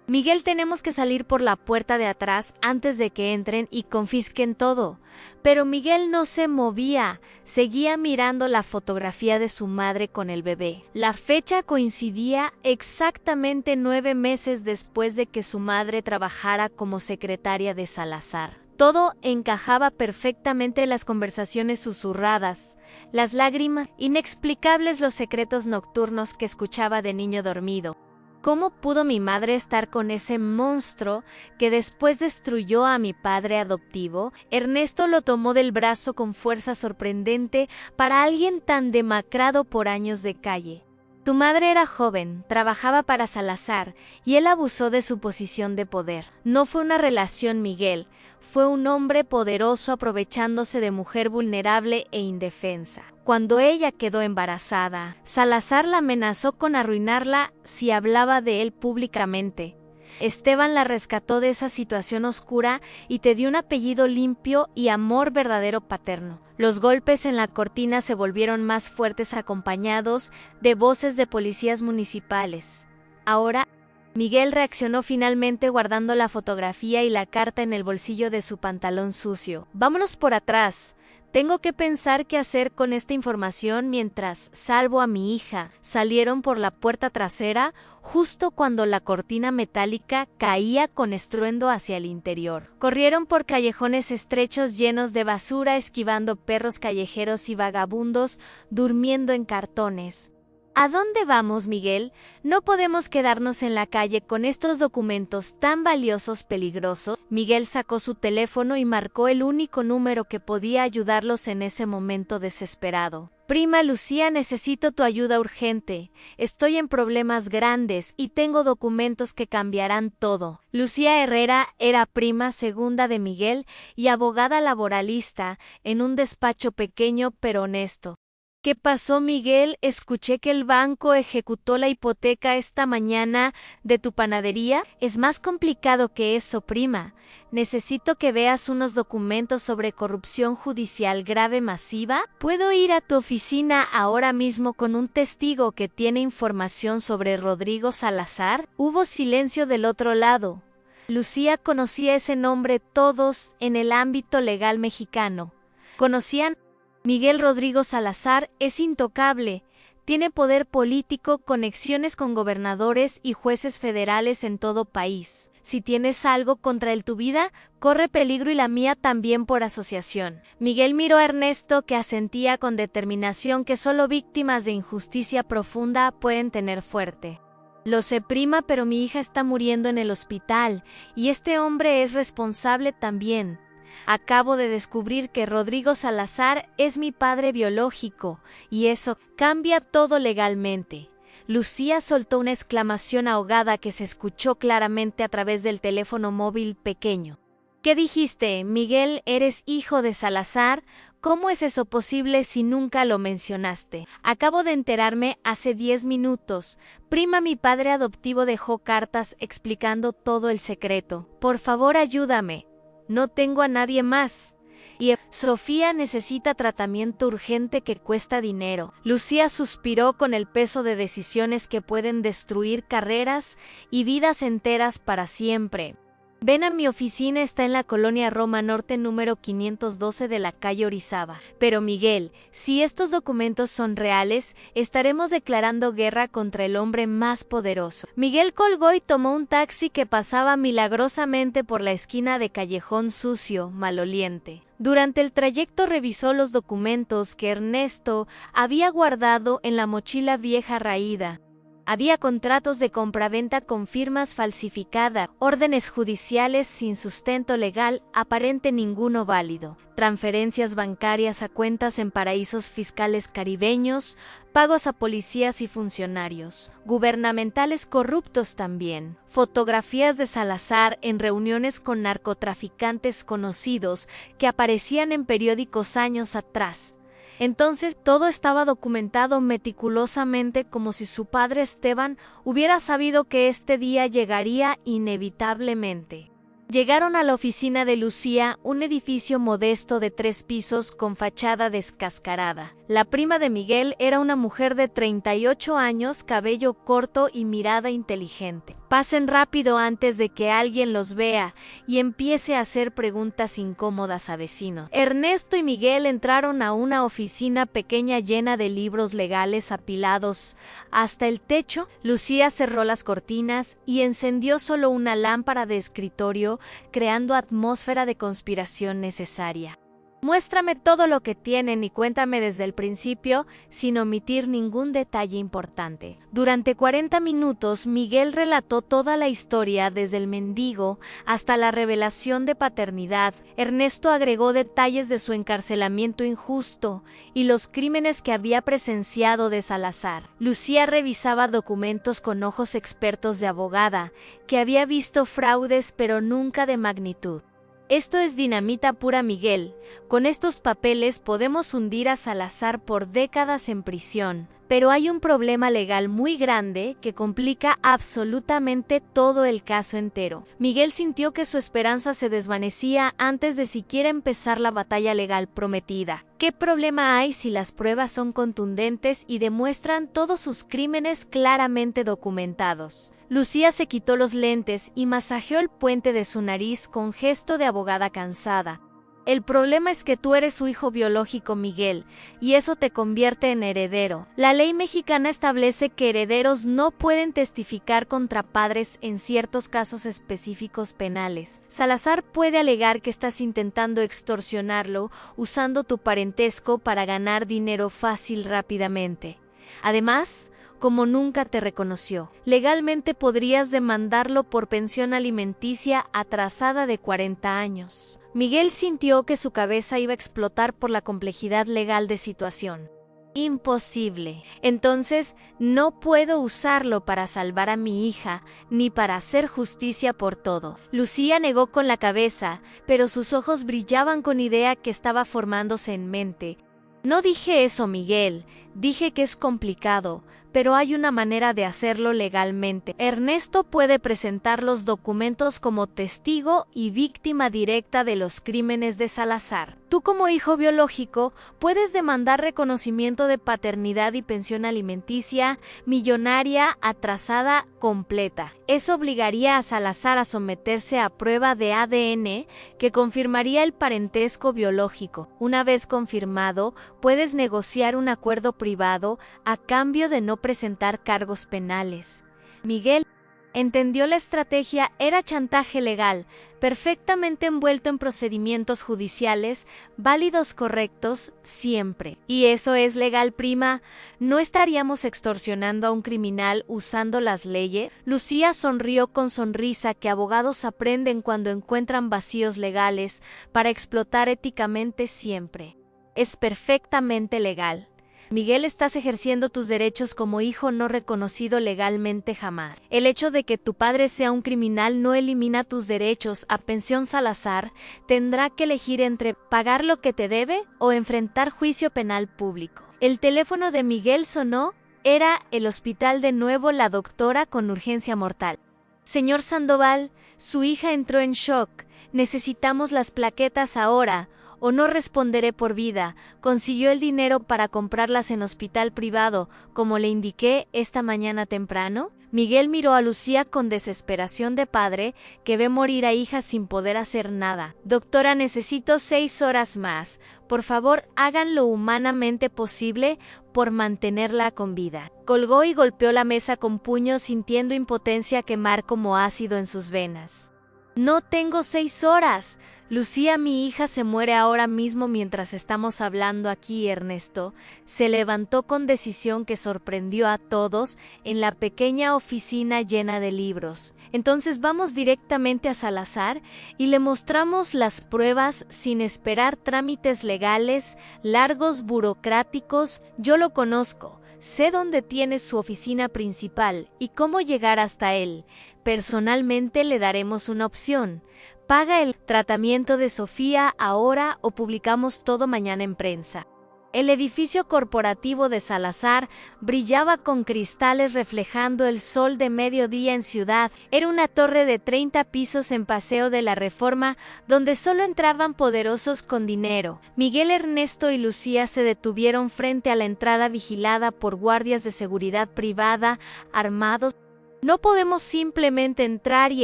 Miguel, tenemos que salir por la puerta de atrás antes de que entren y confisquen todo. Pero Miguel no se movía, seguía mirando la fotografía de su madre con el bebé. La fecha coincidía exactamente 9 meses después de que su madre trabajara como secretaria de Salazar. Todo encajaba perfectamente en las conversaciones susurradas, las lágrimas inexplicables, los secretos nocturnos que escuchaba de niño dormido. ¿Cómo pudo mi madre estar con ese monstruo que después destruyó a mi padre adoptivo? Ernesto lo tomó del brazo con fuerza sorprendente para alguien tan demacrado por años de calle. Tu madre era joven, trabajaba para Salazar y él abusó de su posición de poder. No fue una relación, Miguel, fue un hombre poderoso aprovechándose de mujer vulnerable e indefensa. Cuando ella quedó embarazada, Salazar la amenazó con arruinarla si hablaba de él públicamente. Esteban la rescató de esa situación oscura y te dio un apellido limpio y amor verdadero paterno. Los golpes en la cortina se volvieron más fuertes acompañados de voces de policías municipales. Ahora, Miguel reaccionó finalmente guardando la fotografía y la carta en el bolsillo de su pantalón sucio. Vámonos por atrás. Tengo que pensar qué hacer con esta información mientras salvo a mi hija. Salieron por la puerta trasera justo cuando la cortina metálica caía con estruendo hacia el interior. Corrieron por callejones estrechos llenos de basura, esquivando perros callejeros y vagabundos durmiendo en cartones. ¿A dónde vamos, Miguel? No podemos quedarnos en la calle con estos documentos tan valiosos, peligrosos. Miguel sacó su teléfono y marcó el único número que podía ayudarlos en ese momento desesperado. Prima Lucía, necesito tu ayuda urgente. Estoy en problemas grandes y tengo documentos que cambiarán todo. Lucía Herrera era prima segunda de Miguel y abogada laboralista en un despacho pequeño pero honesto. ¿Qué pasó, Miguel? Escuché que el banco ejecutó la hipoteca esta mañana de tu panadería. Es más complicado que eso, prima. Necesito que veas unos documentos sobre corrupción judicial grave masiva. ¿Puedo ir a tu oficina ahora mismo con un testigo que tiene información sobre Rodrigo Salazar? Hubo silencio del otro lado. Lucía conocía ese nombre todos en el ámbito legal mexicano. Conocían: Miguel Rodrigo Salazar es intocable, tiene poder político, conexiones con gobernadores y jueces federales en todo país. Si tienes algo contra él, tu vida corre peligro y la mía también por asociación. Miguel miró a Ernesto, que asentía con determinación que solo víctimas de injusticia profunda pueden tener fuerte. Lo sé, prima, pero mi hija está muriendo en el hospital, y este hombre es responsable también. Acabo de descubrir que Rodrigo Salazar es mi padre biológico, y eso cambia todo legalmente. Lucía soltó una exclamación ahogada que se escuchó claramente a través del teléfono móvil pequeño. ¿Qué dijiste, Miguel? ¿Eres hijo de Salazar? ¿Cómo es eso posible si nunca lo mencionaste? Acabo de enterarme hace 10 minutos. Prima, mi padre adoptivo dejó cartas explicando todo el secreto. Por favor, ayúdame. No tengo a nadie más. Y Sofía necesita tratamiento urgente que cuesta dinero. Lucía suspiró con el peso de decisiones que pueden destruir carreras y vidas enteras para siempre. Ven a mi oficina, está en la colonia Roma Norte número 512 de la calle Orizaba. Pero Miguel, si estos documentos son reales, estaremos declarando guerra contra el hombre más poderoso. Miguel colgó y tomó un taxi que pasaba milagrosamente por la esquina de Callejón Sucio, maloliente. Durante el trayecto revisó los documentos que Ernesto había guardado en la mochila vieja raída. Había contratos de compraventa con firmas falsificadas, órdenes judiciales sin sustento legal aparente ninguno válido, transferencias bancarias a cuentas en paraísos fiscales caribeños, pagos a policías y funcionarios, gubernamentales corruptos también, fotografías de Salazar en reuniones con narcotraficantes conocidos que aparecían en periódicos años atrás. Entonces todo estaba documentado meticulosamente, como si su padre Esteban hubiera sabido que este día llegaría inevitablemente. Llegaron a la oficina de Lucía, un edificio modesto de 3 pisos con fachada descascarada. La prima de Miguel era una mujer de 38 años, cabello corto y mirada inteligente. Pasen rápido antes de que alguien los vea y empiece a hacer preguntas incómodas a vecinos. Ernesto y Miguel entraron a una oficina pequeña llena de libros legales apilados hasta el techo. Lucía cerró las cortinas y encendió solo una lámpara de escritorio, creando atmósfera de conspiración necesaria. Muéstrame todo lo que tienen y cuéntame desde el principio, sin omitir ningún detalle importante. Durante 40 minutos, Miguel relató toda la historia desde el mendigo hasta la revelación de paternidad. Ernesto agregó detalles de su encarcelamiento injusto y los crímenes que había presenciado de Salazar. Lucía revisaba documentos con ojos expertos de abogada, que había visto fraudes pero nunca de magnitud. Esto es dinamita pura, Miguel. Con estos papeles podemos hundir a Salazar por décadas en prisión. Pero hay un problema legal muy grande que complica absolutamente todo el caso entero. Miguel sintió que su esperanza se desvanecía antes de siquiera empezar la batalla legal prometida. ¿Qué problema hay si las pruebas son contundentes y demuestran todos sus crímenes claramente documentados? Lucía se quitó los lentes y masajeó el puente de su nariz con gesto de abogada cansada. El problema es que tú eres su hijo biológico, Miguel, y eso te convierte en heredero. La ley mexicana establece que herederos no pueden testificar contra padres en ciertos casos específicos penales. Salazar puede alegar que estás intentando extorsionarlo usando tu parentesco para ganar dinero fácil rápidamente. Además, como nunca te reconoció, legalmente podrías demandarlo por pensión alimenticia atrasada de 40 años. Miguel sintió que su cabeza iba a explotar por la complejidad legal de situación. Imposible. Entonces, no puedo usarlo para salvar a mi hija, ni para hacer justicia por todo. Lucía negó con la cabeza, pero sus ojos brillaban con idea que estaba formándose en mente. No dije eso, Miguel. Dije que es complicado, pero hay una manera de hacerlo legalmente. Ernesto puede presentar los documentos como testigo y víctima directa de los crímenes de Salazar. Tú como hijo biológico puedes demandar reconocimiento de paternidad y pensión alimenticia, millonaria, atrasada, completa. Eso obligaría a Salazar a someterse a prueba de ADN que confirmaría el parentesco biológico. Una vez confirmado, puedes negociar un acuerdo privado a cambio de no presentar cargos penales. Miguel entendió la estrategia, era chantaje legal, perfectamente envuelto en procedimientos judiciales, válidos, correctos, siempre. ¿Y eso es legal, prima? ¿No estaríamos extorsionando a un criminal usando las leyes? Lucía sonrió con sonrisa que abogados aprenden cuando encuentran vacíos legales para explotar éticamente siempre. Es perfectamente legal. Miguel, estás ejerciendo tus derechos como hijo no reconocido legalmente jamás. El hecho de que tu padre sea un criminal no elimina tus derechos a pensión. Salazar tendrá que elegir entre pagar lo que te debe o enfrentar juicio penal público. El teléfono de Miguel sonó. Era el hospital de nuevo, la doctora con urgencia mortal. Señor Sandoval, su hija entró en shock. Necesitamos las plaquetas ahora, o no responderé por vida. Consiguió el dinero para comprarlas en hospital privado, como le indiqué esta mañana temprano. Miguel miró a Lucía con desesperación de padre que ve morir a hija sin poder hacer nada. Doctora, necesito 6 horas más. Por favor, hagan lo humanamente posible por mantenerla con vida. Colgó y golpeó la mesa con puños, sintiendo impotencia quemar como ácido en sus venas. No tengo 6 horas. Lucía, mi hija se muere ahora mismo mientras estamos hablando aquí. Ernesto se levantó con decisión que sorprendió a todos en la pequeña oficina llena de libros. Entonces vamos directamente a Salazar y le mostramos las pruebas sin esperar trámites legales, largos, burocráticos. Yo lo conozco. Sé dónde tiene su oficina principal y cómo llegar hasta él. Personalmente le daremos una opción. Paga el tratamiento de Sofía ahora o publicamos todo mañana en prensa. El edificio corporativo de Salazar brillaba con cristales reflejando el sol de mediodía en ciudad. Era una torre de 30 pisos en Paseo de la Reforma, donde solo entraban poderosos con dinero. Miguel, Ernesto y Lucía se detuvieron frente a la entrada vigilada por guardias de seguridad privada, armados. No podemos simplemente entrar y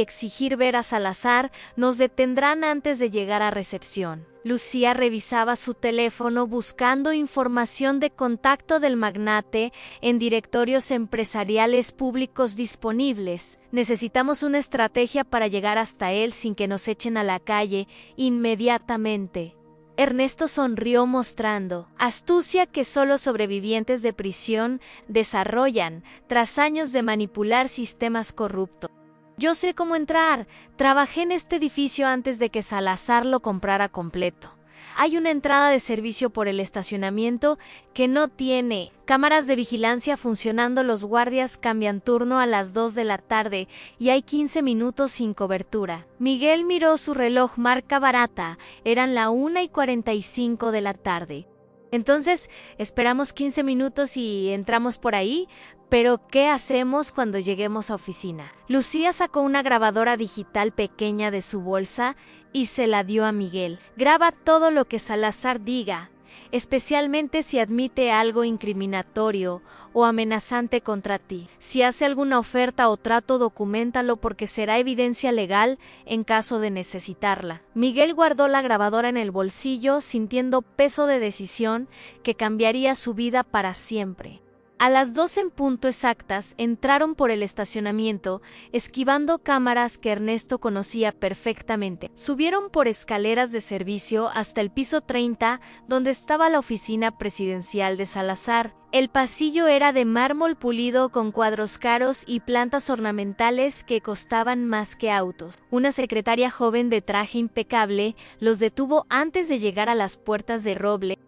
exigir ver a Salazar, nos detendrán antes de llegar a recepción. Lucía revisaba su teléfono buscando información de contacto del magnate en directorios empresariales públicos disponibles. Necesitamos una estrategia para llegar hasta él sin que nos echen a la calle inmediatamente. Ernesto sonrió mostrando astucia que solo sobrevivientes de prisión desarrollan tras años de manipular sistemas corruptos. Yo sé cómo entrar. Trabajé en este edificio antes de que Salazar lo comprara completo. Hay una entrada de servicio por el estacionamiento que no tiene cámaras de vigilancia funcionando. Los guardias cambian turno a las 2 de la tarde y hay 15 minutos sin cobertura. Miguel miró su reloj marca barata. Eran la 1:45 de la tarde. Entonces, esperamos 15 minutos y entramos por ahí. Pero, ¿qué hacemos cuando lleguemos a oficina? Lucía sacó una grabadora digital pequeña de su bolsa y se la dio a Miguel. Graba todo lo que Salazar diga, especialmente si admite algo incriminatorio o amenazante contra ti. Si hace alguna oferta o trato, documéntalo porque será evidencia legal en caso de necesitarla. Miguel guardó la grabadora en el bolsillo, sintiendo peso de decisión que cambiaría su vida para siempre. A las 2 en punto exactas entraron por el estacionamiento, esquivando cámaras que Ernesto conocía perfectamente. Subieron por escaleras de servicio hasta el piso 30, donde estaba la oficina presidencial de Salazar. El pasillo era de mármol pulido con cuadros caros y plantas ornamentales que costaban más que autos. Una secretaria joven de traje impecable los detuvo antes de llegar a las puertas de roble.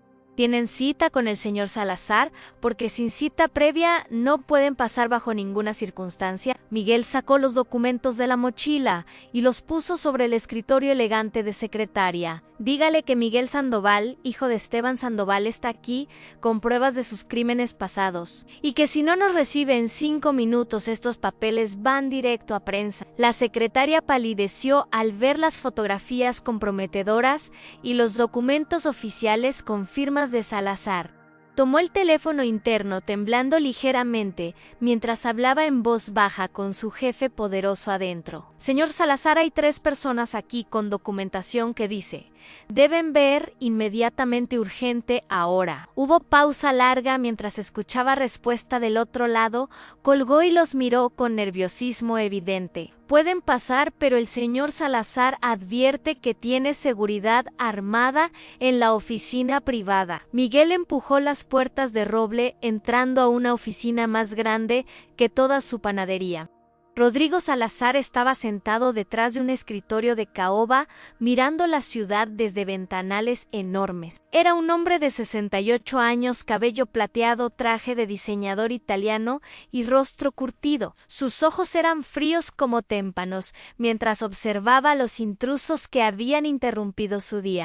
Tienen cita con el señor Salazar, porque sin cita previa no pueden pasar bajo ninguna circunstancia. Miguel sacó los documentos de la mochila y los puso sobre el escritorio elegante de secretaria. Dígale que Miguel Sandoval, hijo de Esteban Sandoval, está aquí con pruebas de sus crímenes pasados, y que si no nos recibe en 5 minutos estos papeles van directo a prensa. La secretaria palideció al ver las fotografías comprometedoras y los documentos oficiales con firmas de Salazar. Tomó el teléfono interno temblando ligeramente mientras hablaba en voz baja con su jefe poderoso adentro. Señor Salazar, hay 3 personas aquí con documentación que dice: deben ver inmediatamente, urgente, ahora. Hubo pausa larga mientras escuchaba respuesta del otro lado, colgó y los miró con nerviosismo evidente. Pueden pasar, pero el señor Salazar advierte que tiene seguridad armada en la oficina privada. Miguel empujó las puertas de roble, entrando a una oficina más grande que toda su panadería. Rodrigo Salazar estaba sentado detrás de un escritorio de caoba, mirando la ciudad desde ventanales enormes. Era un hombre de 68 años, cabello plateado, traje de diseñador italiano y rostro curtido. Sus ojos eran fríos como témpanos, mientras observaba a los intrusos que habían interrumpido su día.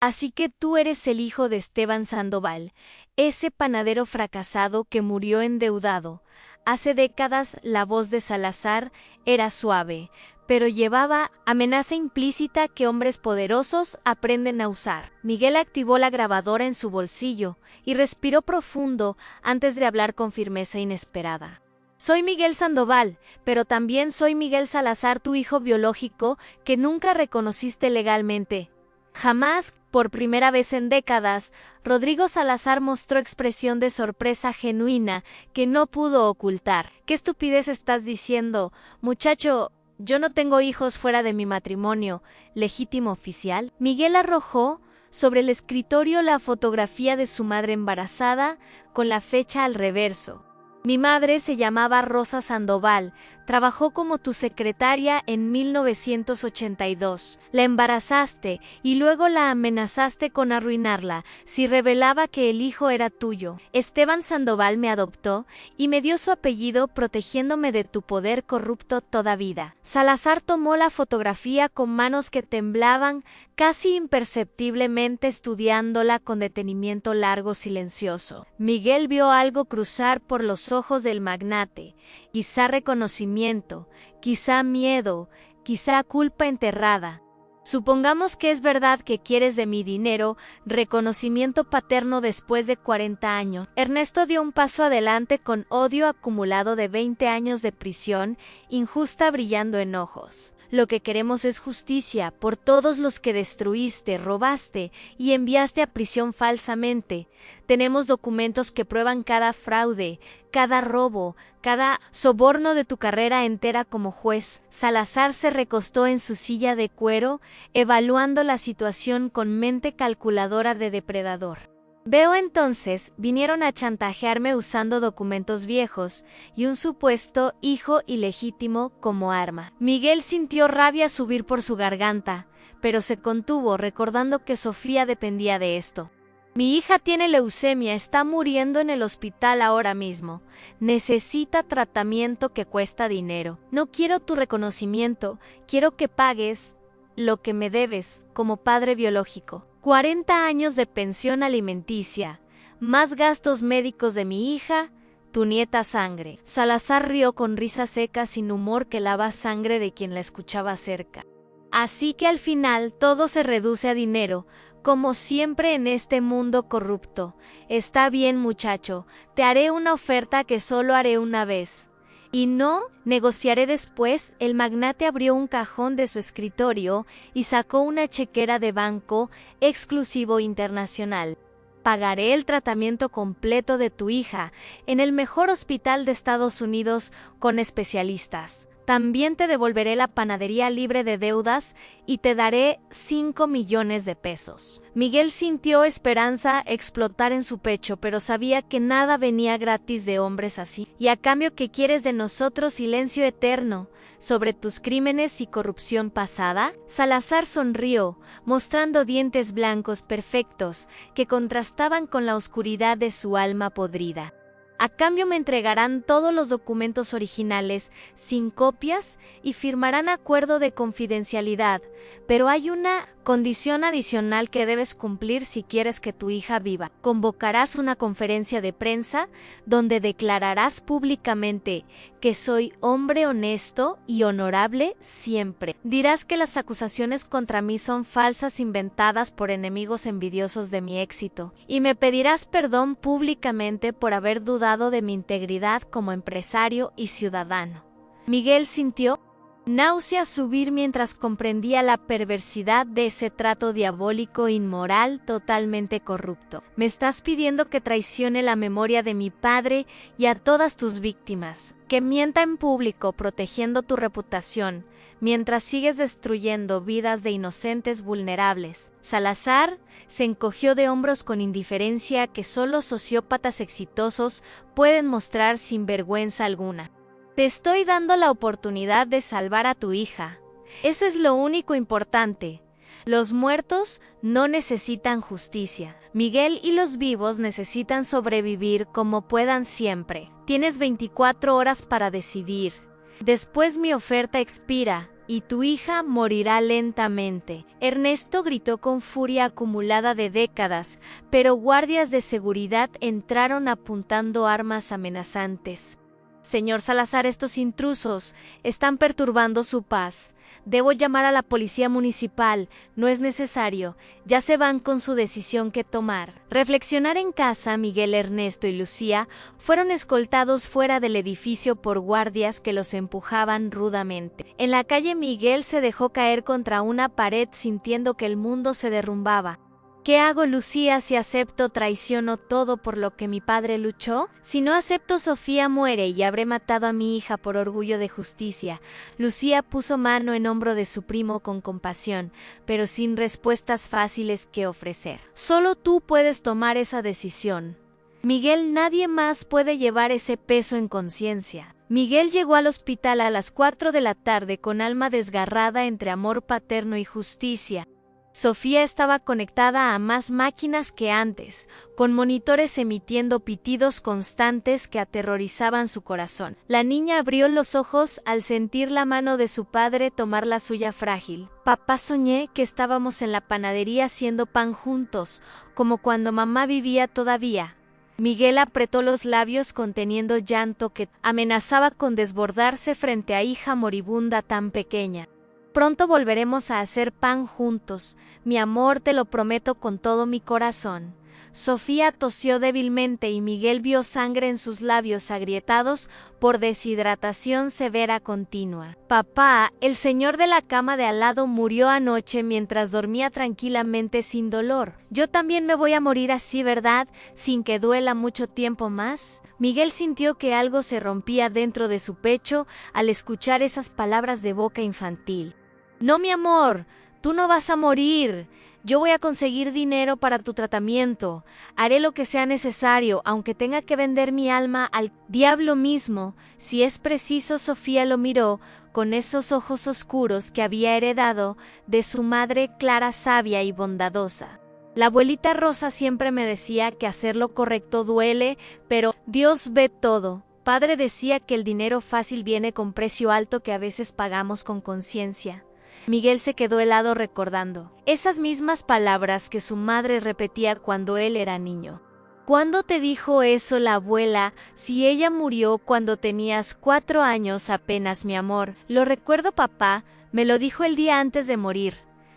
Así que tú eres el hijo de Esteban Sandoval, ese panadero fracasado que murió endeudado. Hace décadas la voz de Salazar era suave, pero llevaba amenaza implícita que hombres poderosos aprenden a usar. Miguel activó la grabadora en su bolsillo y respiró profundo antes de hablar con firmeza inesperada. Soy Miguel Sandoval, pero también soy Miguel Salazar, tu hijo biológico, que nunca reconociste legalmente. Jamás, por primera vez en décadas, Rodrigo Salazar mostró expresión de sorpresa genuina que no pudo ocultar. ¿Qué estupidez estás diciendo? Muchacho, yo no tengo hijos fuera de mi matrimonio legítimo oficial. Miguel arrojó sobre el escritorio la fotografía de su madre embarazada con la fecha al reverso. Mi madre se llamaba Rosa Sandoval, trabajó como tu secretaria en 1982. La embarazaste y luego la amenazaste con arruinarla si revelaba que el hijo era tuyo. Esteban Sandoval me adoptó y me dio su apellido protegiéndome de tu poder corrupto toda vida. Salazar tomó la fotografía con manos que temblaban, casi imperceptiblemente, estudiándola con detenimiento largo, silencioso. Miguel vio algo cruzar por los ojos del magnate, quizá reconocimiento, quizá miedo, quizá culpa enterrada. Supongamos que es verdad que quieres de mi dinero, reconocimiento paterno después de 40 años. Ernesto dio un paso adelante con odio acumulado de 20 años de prisión injusta brillando en ojos. Lo que queremos es justicia por todos los que destruiste, robaste y enviaste a prisión falsamente. Tenemos documentos que prueban cada fraude, cada robo, cada soborno de tu carrera entera como juez. Salazar se recostó en su silla de cuero, evaluando la situación con mente calculadora de depredador. Veo entonces, vinieron a chantajearme usando documentos viejos y un supuesto hijo ilegítimo como arma. Miguel sintió rabia subir por su garganta, pero se contuvo recordando que Sofía dependía de esto. Mi hija tiene leucemia, está muriendo en el hospital ahora mismo. Necesita tratamiento que cuesta dinero. No quiero tu reconocimiento, quiero que pagues lo que me debes como padre biológico. 40 años de pensión alimenticia, más gastos médicos de mi hija, tu nieta sangre. Salazar rió con risa seca sin humor que lava sangre de quien la escuchaba cerca. Así que al final todo se reduce a dinero, como siempre en este mundo corrupto. Está bien, muchacho, te haré una oferta que solo haré una vez. Y no, negociaré después. El magnate abrió un cajón de su escritorio y sacó una chequera de banco exclusivo internacional. Pagaré el tratamiento completo de tu hija en el mejor hospital de Estados Unidos con especialistas. También te devolveré la panadería libre de deudas y te daré 5 millones de pesos. Miguel sintió esperanza explotar en su pecho, pero sabía que nada venía gratis de hombres así. ¿Y a cambio qué quieres de nosotros, silencio eterno sobre tus crímenes y corrupción pasada? Salazar sonrió, mostrando dientes blancos perfectos que contrastaban con la oscuridad de su alma podrida. A cambio me entregarán todos los documentos originales, sin copias, y firmarán acuerdo de confidencialidad, pero hay una condición adicional que debes cumplir si quieres que tu hija viva. Convocarás una conferencia de prensa donde declararás públicamente que soy hombre honesto y honorable siempre. Dirás que las acusaciones contra mí son falsas inventadas por enemigos envidiosos de mi éxito, y me pedirás perdón públicamente por haber dudado de mi integridad como empresario y ciudadano. Miguel sintió náuseas subir mientras comprendía la perversidad de ese trato diabólico, inmoral, totalmente corrupto. Me estás pidiendo que traicione la memoria de mi padre y a todas tus víctimas, que mienta en público protegiendo tu reputación, mientras sigues destruyendo vidas de inocentes vulnerables. Salazar se encogió de hombros con indiferencia que solo sociópatas exitosos pueden mostrar sin vergüenza alguna. Te estoy dando la oportunidad de salvar a tu hija. Eso es lo único importante. Los muertos no necesitan justicia. Miguel y los vivos necesitan sobrevivir como puedan siempre. Tienes 24 horas para decidir. Después mi oferta expira y tu hija morirá lentamente. Ernesto gritó con furia acumulada de décadas, pero guardias de seguridad entraron apuntando armas amenazantes. Señor Salazar, estos intrusos están perturbando su paz. Debo llamar a la policía municipal. No es necesario. Ya se van con su decisión que tomar. Reflexionar en casa, Miguel, Ernesto y Lucía fueron escoltados fuera del edificio por guardias que los empujaban rudamente. En la calle, Miguel se dejó caer contra una pared sintiendo que el mundo se derrumbaba. ¿Qué hago, Lucía, si acepto traiciono todo por lo que mi padre luchó? Si no acepto, Sofía muere y habré matado a mi hija por orgullo de justicia. Lucía puso mano en hombro de su primo con compasión, pero sin respuestas fáciles que ofrecer. Solo tú puedes tomar esa decisión. Miguel, nadie más puede llevar ese peso en conciencia. Miguel llegó al hospital a las 4 de la tarde con alma desgarrada entre amor paterno y justicia. Sofía estaba conectada a más máquinas que antes, con monitores emitiendo pitidos constantes que aterrorizaban su corazón. La niña abrió los ojos al sentir la mano de su padre tomar la suya frágil. Papá, soñé que estábamos en la panadería haciendo pan juntos, como cuando mamá vivía todavía. Miguel apretó los labios conteniendo llanto que amenazaba con desbordarse frente a hija moribunda tan pequeña. Pronto volveremos a hacer pan juntos, mi amor, te lo prometo con todo mi corazón. Sofía tosió débilmente y Miguel vio sangre en sus labios agrietados por deshidratación severa continua. Papá, el señor de la cama de al lado murió anoche mientras dormía tranquilamente sin dolor. Yo también me voy a morir así, ¿verdad? Sin que duela mucho tiempo más. Miguel sintió que algo se rompía dentro de su pecho al escuchar esas palabras de boca infantil. No, mi amor, tú no vas a morir. Yo voy a conseguir dinero para tu tratamiento. Haré lo que sea necesario, aunque tenga que vender mi alma al diablo mismo. Si es preciso, Sofía lo miró con esos ojos oscuros que había heredado de su madre Clara, sabia y bondadosa. La abuelita Rosa siempre me decía que hacer lo correcto duele, pero Dios ve todo. Padre decía que el dinero fácil viene con precio alto que a veces pagamos con conciencia. Miguel se quedó helado recordando esas mismas palabras que su madre repetía cuando él era niño. ¿Cuándo te dijo eso la abuela? Si ella murió cuando tenías 4 años apenas, mi amor. Lo recuerdo, papá, me lo dijo el día antes de morir.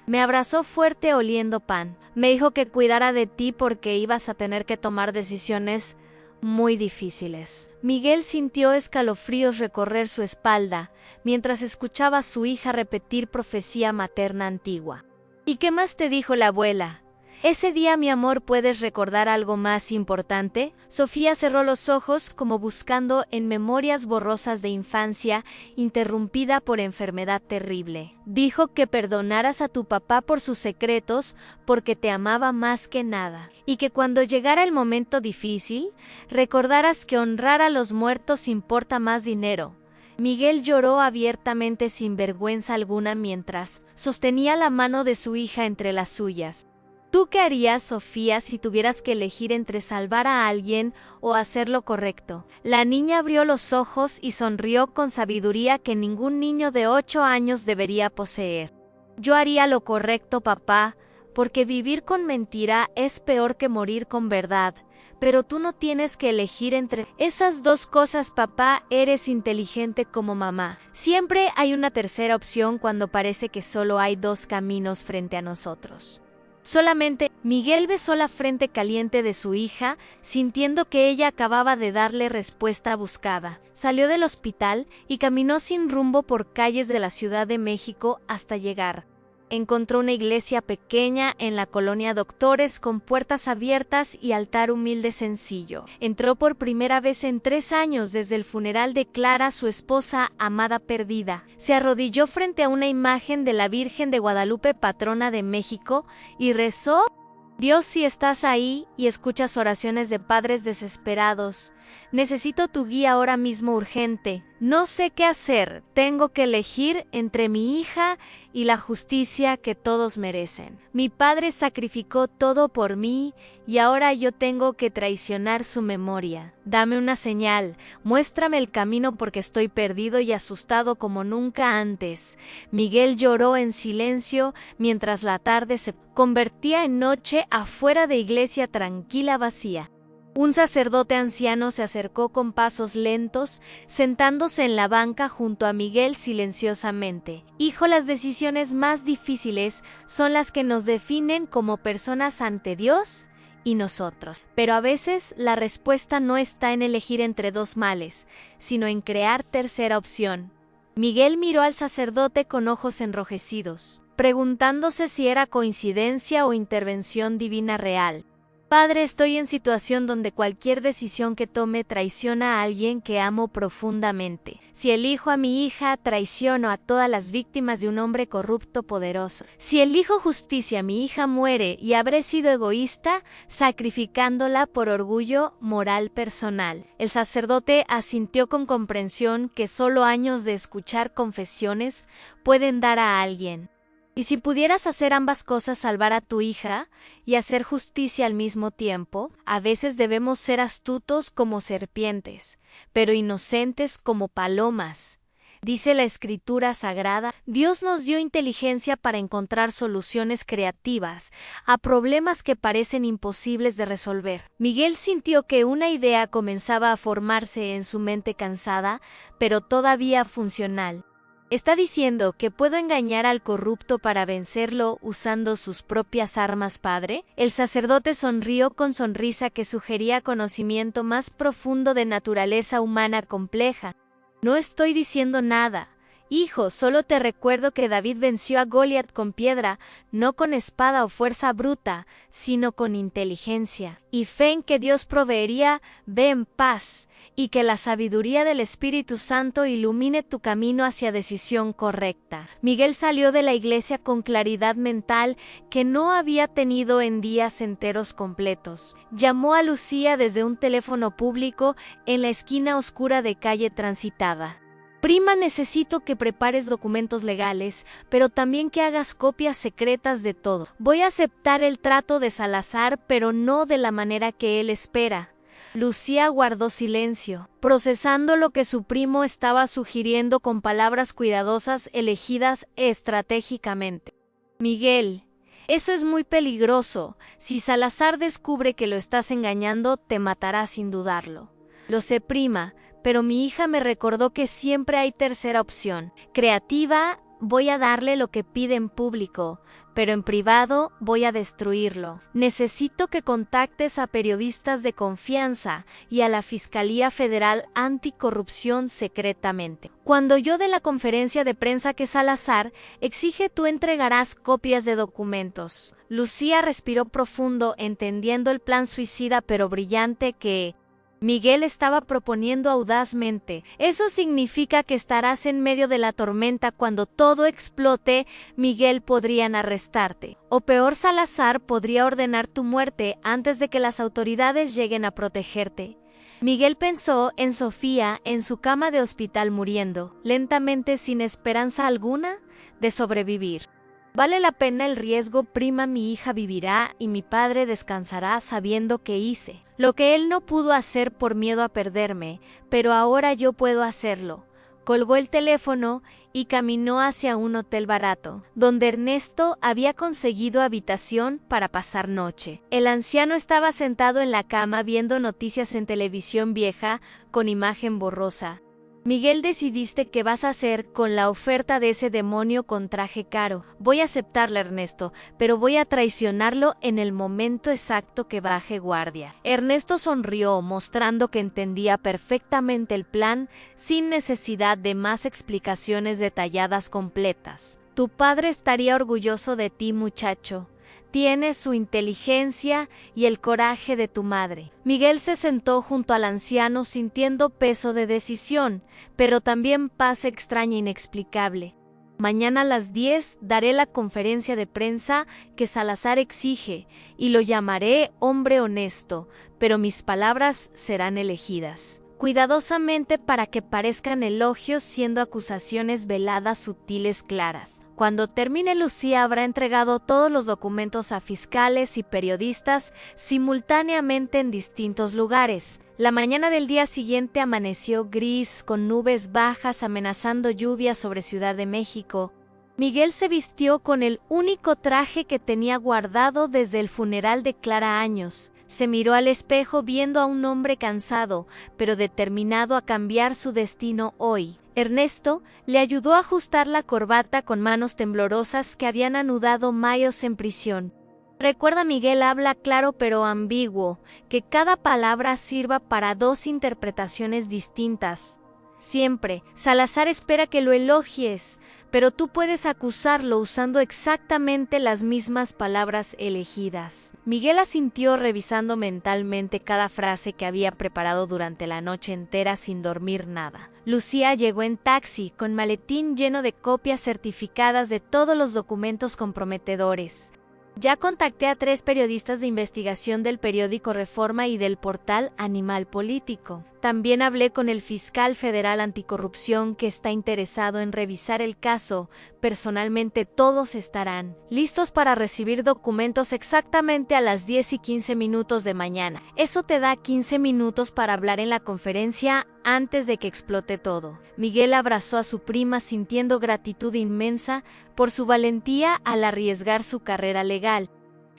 Me abrazó fuerte oliendo pan. Me dijo que cuidara de ti porque ibas a tener que tomar decisiones muy difíciles. Miguel sintió escalofríos recorrer su espalda mientras escuchaba a su hija repetir profecía materna antigua. ¿Y qué más te dijo la abuela? Ese día, mi amor, ¿puedes recordar algo más importante? Sofía cerró los ojos como buscando en memorias borrosas de infancia, interrumpida por enfermedad terrible. Dijo que perdonaras a tu papá por sus secretos porque te amaba más que nada. Y que cuando llegara el momento difícil, recordaras que honrar a los muertos importa más dinero. Miguel lloró abiertamente sin vergüenza alguna mientras sostenía la mano de su hija entre las suyas. ¿Tú qué harías, Sofía, si tuvieras que elegir entre salvar a alguien o hacer lo correcto? La niña abrió los ojos y sonrió con sabiduría que ningún niño de 8 años debería poseer. Yo haría lo correcto, papá, porque vivir con mentira es peor que morir con verdad. Pero tú no tienes que elegir entre esas dos cosas, papá, eres inteligente como mamá. Siempre hay una tercera opción cuando parece que solo hay dos caminos frente a nosotros. Solamente Miguel besó la frente caliente de su hija, sintiendo que ella acababa de darle respuesta buscada. Salió del hospital y caminó sin rumbo por calles de la Ciudad de México hasta llegar. Encontró una iglesia pequeña en la colonia Doctores con puertas abiertas y altar humilde sencillo. Entró por primera vez en 3 años desde el funeral de Clara, su esposa amada perdida. Se arrodilló frente a una imagen de la Virgen de Guadalupe, patrona de México, y rezó: Dios, si estás ahí y escuchas oraciones de padres desesperados, necesito tu guía ahora mismo urgente. No sé qué hacer, tengo que elegir entre mi hija y la justicia que todos merecen. Mi padre sacrificó todo por mí y ahora yo tengo que traicionar su memoria. Dame una señal, muéstrame el camino porque estoy perdido y asustado como nunca antes. Miguel lloró en silencio mientras la tarde se convertía en noche afuera de iglesia tranquila vacía. Un sacerdote anciano se acercó con pasos lentos, sentándose en la banca junto a Miguel silenciosamente. Hijo, las decisiones más difíciles son las que nos definen como personas ante Dios y nosotros. Pero a veces la respuesta no está en elegir entre dos males, sino en crear tercera opción. Miguel miró al sacerdote con ojos enrojecidos, preguntándose si era coincidencia o intervención divina real. Padre, estoy en situación donde cualquier decisión que tome traiciona a alguien que amo profundamente. Si elijo a mi hija, traiciono a todas las víctimas de un hombre corrupto poderoso. Si elijo justicia, mi hija muere y habré sido egoísta, sacrificándola por orgullo moral personal. El sacerdote asintió con comprensión que solo años de escuchar confesiones pueden dar a alguien. Y si pudieras hacer ambas cosas, salvar a tu hija y hacer justicia al mismo tiempo, a veces debemos ser astutos como serpientes, pero inocentes como palomas. Dice la Escritura Sagrada, Dios nos dio inteligencia para encontrar soluciones creativas a problemas que parecen imposibles de resolver. Miguel sintió que una idea comenzaba a formarse en su mente cansada, pero todavía funcional. ¿Está diciendo que puedo engañar al corrupto para vencerlo usando sus propias armas, padre? El sacerdote sonrió con sonrisa que sugería conocimiento más profundo de naturaleza humana compleja. No estoy diciendo nada. Hijo, solo te recuerdo que David venció a Goliat con piedra, no con espada o fuerza bruta, sino con inteligencia y fe en que Dios proveería. Ve en paz, y que la sabiduría del Espíritu Santo ilumine tu camino hacia decisión correcta. Miguel salió de la iglesia con claridad mental que no había tenido en días enteros completos. Llamó a Lucía desde un teléfono público en la esquina oscura de calle transitada. Prima, necesito que prepares documentos legales, pero también que hagas copias secretas de todo. Voy a aceptar el trato de Salazar, pero no de la manera que él espera. Lucía guardó silencio, procesando lo que su primo estaba sugiriendo con palabras cuidadosas elegidas estratégicamente. Miguel, eso es muy peligroso. Si Salazar descubre que lo estás engañando, te matará sin dudarlo. Lo sé, prima, pero mi hija me recordó que siempre hay tercera opción. Creativa, voy a darle lo que pide en público, pero en privado voy a destruirlo. Necesito que contactes a periodistas de confianza y a la Fiscalía Federal Anticorrupción secretamente. Cuando yo dé la conferencia de prensa que Salazar exige, tú entregarás copias de documentos. Lucía respiró profundo, entendiendo el plan suicida pero brillante que Miguel estaba proponiendo audazmente. Eso significa que estarás en medio de la tormenta cuando todo explote. Miguel, podrían arrestarte. O peor, Salazar podría ordenar tu muerte antes de que las autoridades lleguen a protegerte. Miguel pensó en Sofía en su cama de hospital muriendo, lentamente, sin esperanza alguna de sobrevivir. Vale la pena el riesgo, prima. Mi hija vivirá y mi padre descansará sabiendo que hice lo que él no pudo hacer por miedo a perderme, pero ahora yo puedo hacerlo. Colgó el teléfono y caminó hacia un hotel barato, donde Ernesto había conseguido habitación para pasar noche. El anciano estaba sentado en la cama viendo noticias en televisión vieja con imagen borrosa. Miguel, decidiste qué vas a hacer con la oferta de ese demonio con traje caro. Voy a aceptarla, Ernesto, pero voy a traicionarlo en el momento exacto que baje guardia. Ernesto sonrió, mostrando que entendía perfectamente el plan, sin necesidad de más explicaciones detalladas completas. Tu padre estaría orgulloso de ti, muchacho. Tienes su inteligencia y el coraje de tu madre. Miguel se sentó junto al anciano sintiendo peso de decisión, pero también paz extraña e inexplicable. Mañana a las 10 daré la conferencia de prensa que Salazar exige y lo llamaré hombre honesto, pero mis palabras serán elegidas cuidadosamente para que parezcan elogios siendo acusaciones veladas, sutiles, claras. Cuando termine, Lucía habrá entregado todos los documentos a fiscales y periodistas simultáneamente en distintos lugares. La mañana del día siguiente amaneció gris, con nubes bajas amenazando lluvia sobre Ciudad de México. Miguel se vistió con el único traje que tenía guardado desde el funeral de Clara años. Se miró al espejo viendo a un hombre cansado, pero determinado a cambiar su destino hoy. Ernesto le ayudó a ajustar la corbata con manos temblorosas que habían anudado mayos en prisión. Recuerda, Miguel habla claro pero ambiguo, que cada palabra sirva para dos interpretaciones distintas. Siempre, Salazar espera que lo elogies, pero tú puedes acusarlo usando exactamente las mismas palabras elegidas. Miguel asintió, revisando mentalmente cada frase que había preparado durante la noche entera sin dormir nada. Lucía llegó en taxi, con maletín lleno de copias certificadas de todos los documentos comprometedores. Ya contacté a 3 periodistas de investigación del periódico Reforma y del portal Animal Político. También hablé con el fiscal federal anticorrupción que está interesado en revisar el caso. Personalmente todos estarán listos para recibir documentos exactamente a las 10:15 de mañana. Eso te da 15 minutos para hablar en la conferencia antes de que explote todo. Miguel abrazó a su prima sintiendo gratitud inmensa por su valentía al arriesgar su carrera legal.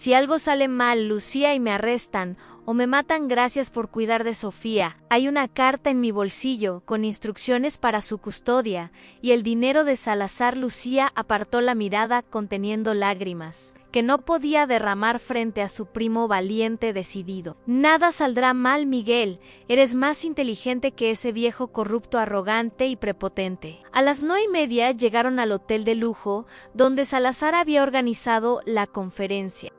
Si algo sale mal, Lucía, y me arrestan o me matan, gracias por cuidar de Sofía. Hay una carta en mi bolsillo con instrucciones para su custodia y el dinero de Salazar. Lucía apartó la mirada conteniendo lágrimas que no podía derramar frente a su primo valiente, decidido. Nada saldrá mal, Miguel. Eres más inteligente que ese viejo corrupto, arrogante y prepotente. A las 9:30 llegaron al hotel de lujo donde Salazar había organizado la conferencia.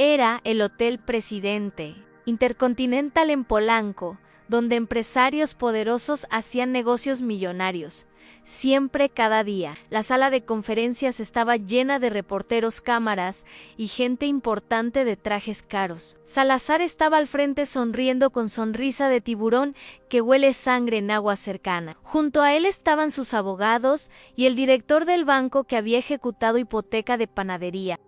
Era el Hotel Presidente Intercontinental en Polanco, donde empresarios poderosos hacían negocios millonarios. Siempre, cada día, la sala de conferencias estaba llena de reporteros, cámaras y gente importante de trajes caros. Salazar estaba al frente sonriendo con sonrisa de tiburón que huele sangre en agua cercana. Junto a él estaban sus abogados y el director del banco que había ejecutado hipoteca de panadería.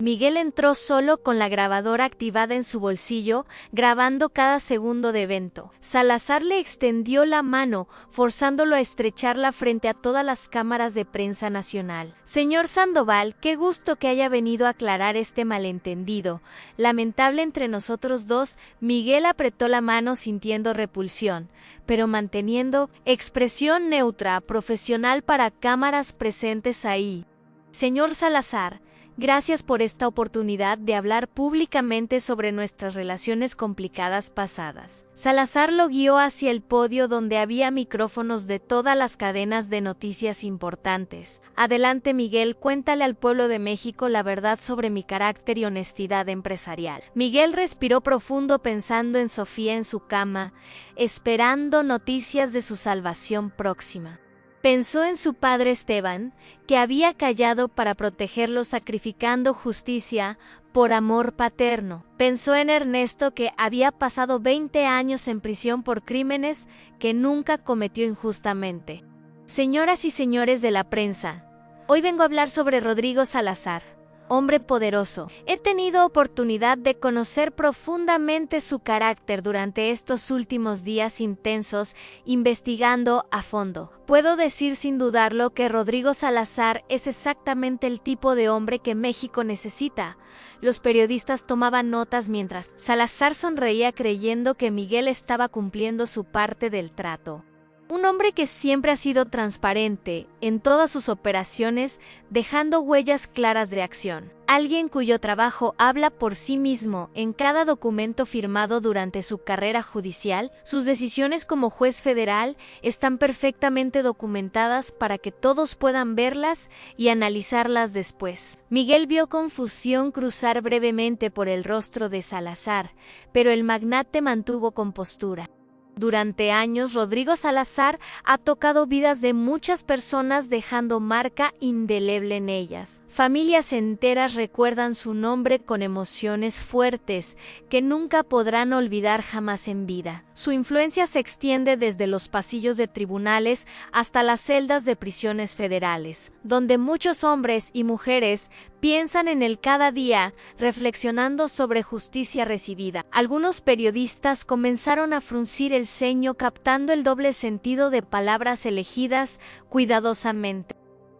Miguel entró solo con la grabadora activada en su bolsillo, grabando cada segundo de evento. Salazar le extendió la mano, forzándolo a estrecharla frente a todas las cámaras de prensa nacional. Señor Sandoval, qué gusto que haya venido a aclarar este malentendido. Lamentable entre nosotros dos. Miguel apretó la mano sintiendo repulsión, pero manteniendo expresión neutra, profesional para cámaras presentes ahí. Señor Salazar, Gracias por esta oportunidad de hablar públicamente sobre nuestras relaciones complicadas pasadas. Salazar lo guió hacia el podio donde había micrófonos de todas las cadenas de noticias importantes. Adelante, Miguel, cuéntale al pueblo de México la verdad sobre mi carácter y honestidad empresarial. Miguel respiró profundo pensando en Sofía en su cama, esperando noticias de su salvación próxima. Pensó en su padre Esteban, que había callado para protegerlo sacrificando justicia por amor paterno. Pensó en Ernesto, que había pasado 20 años en prisión por crímenes que nunca cometió injustamente. Señoras y señores de la prensa, hoy vengo a hablar sobre Rodrigo Salazar, hombre poderoso. He tenido oportunidad de conocer profundamente su carácter durante estos últimos días intensos, investigando a fondo. Puedo decir sin dudarlo que Rodrigo Salazar es exactamente el tipo de hombre que México necesita. Los periodistas tomaban notas mientras Salazar sonreía creyendo que Miguel estaba cumpliendo su parte del trato. Un hombre que siempre ha sido transparente en todas sus operaciones, dejando huellas claras de acción. Alguien cuyo trabajo habla por sí mismo en cada documento firmado durante su carrera judicial. Sus decisiones como juez federal están perfectamente documentadas para que todos puedan verlas y analizarlas después. Miguel vio confusión cruzar brevemente por el rostro de Salazar, pero el magnate mantuvo compostura. Durante años, Rodrigo Salazar ha tocado vidas de muchas personas dejando marca indeleble en ellas. Familias enteras recuerdan su nombre con emociones fuertes que nunca podrán olvidar jamás en vida. Su influencia se extiende desde los pasillos de tribunales hasta las celdas de prisiones federales, donde muchos hombres y mujeres piensan en él cada día, reflexionando sobre justicia recibida. Algunos periodistas comenzaron a fruncir el ceño captando el doble sentido de palabras elegidas cuidadosamente.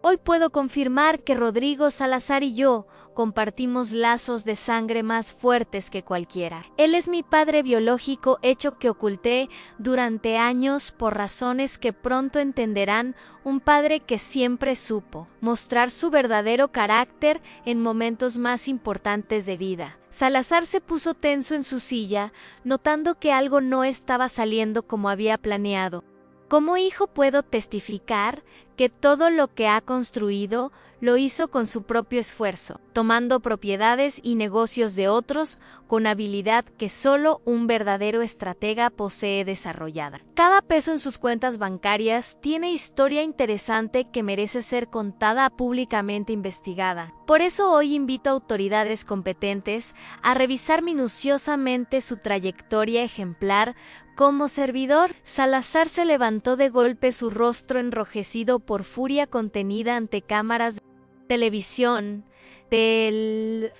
Hoy puedo confirmar que Rodrigo Salazar y yo compartimos lazos de sangre más fuertes que cualquiera. Él es mi padre biológico, hecho que oculté durante años por razones que pronto entenderán, un padre que siempre supo mostrar su verdadero carácter en momentos más importantes de vida. Salazar se puso tenso en su silla, notando que algo no estaba saliendo como había planeado. Como hijo puedo testificar que todo lo que ha construido lo hizo con su propio esfuerzo, tomando propiedades y negocios de otros con habilidad que solo un verdadero estratega posee desarrollada. Cada peso en sus cuentas bancarias tiene historia interesante que merece ser contada públicamente investigada. Por eso hoy invito a autoridades competentes a revisar minuciosamente su trayectoria ejemplar. Como servidor, Salazar se levantó de golpe, su rostro enrojecido por furia contenida ante cámaras de televisión.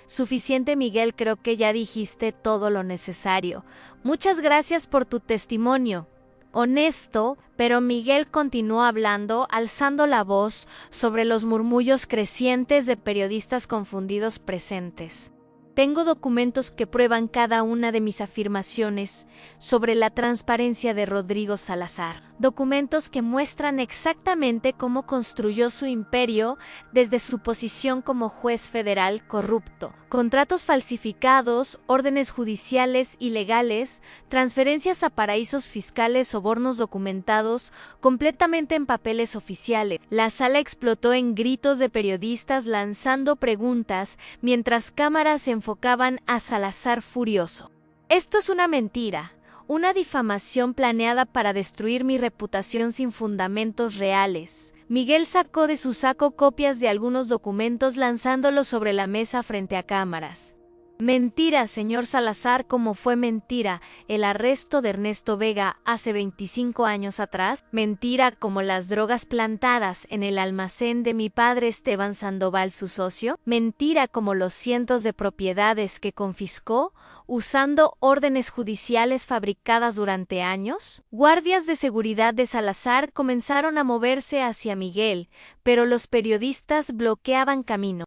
Suficiente, Miguel, creo que ya dijiste todo lo necesario. Muchas gracias por tu testimonio. Honesto, pero Miguel continuó hablando, alzando la voz sobre los murmullos crecientes de periodistas confundidos presentes. Tengo documentos que prueban cada una de mis afirmaciones sobre la transparencia de Rodrigo Salazar. Documentos que muestran exactamente cómo construyó su imperio desde su posición como juez federal corrupto. Contratos falsificados, órdenes judiciales ilegales, transferencias a paraísos fiscales, sobornos documentados completamente en papeles oficiales. La sala explotó en gritos de periodistas lanzando preguntas mientras cámaras se enfocaban a Salazar furioso. Esto es una mentira. Una difamación planeada para destruir mi reputación sin fundamentos reales. Miguel sacó de su saco copias de algunos documentos lanzándolos sobre la mesa frente a cámaras. Mentira, señor Salazar, como fue mentira el arresto de Ernesto Vega hace 25 años atrás. Mentira como las drogas plantadas en el almacén de mi padre Esteban Sandoval, su socio. Mentira como los cientos de propiedades que confiscó usando órdenes judiciales fabricadas durante años. Guardias de seguridad de Salazar comenzaron a moverse hacia Miguel, pero los periodistas bloqueaban camino.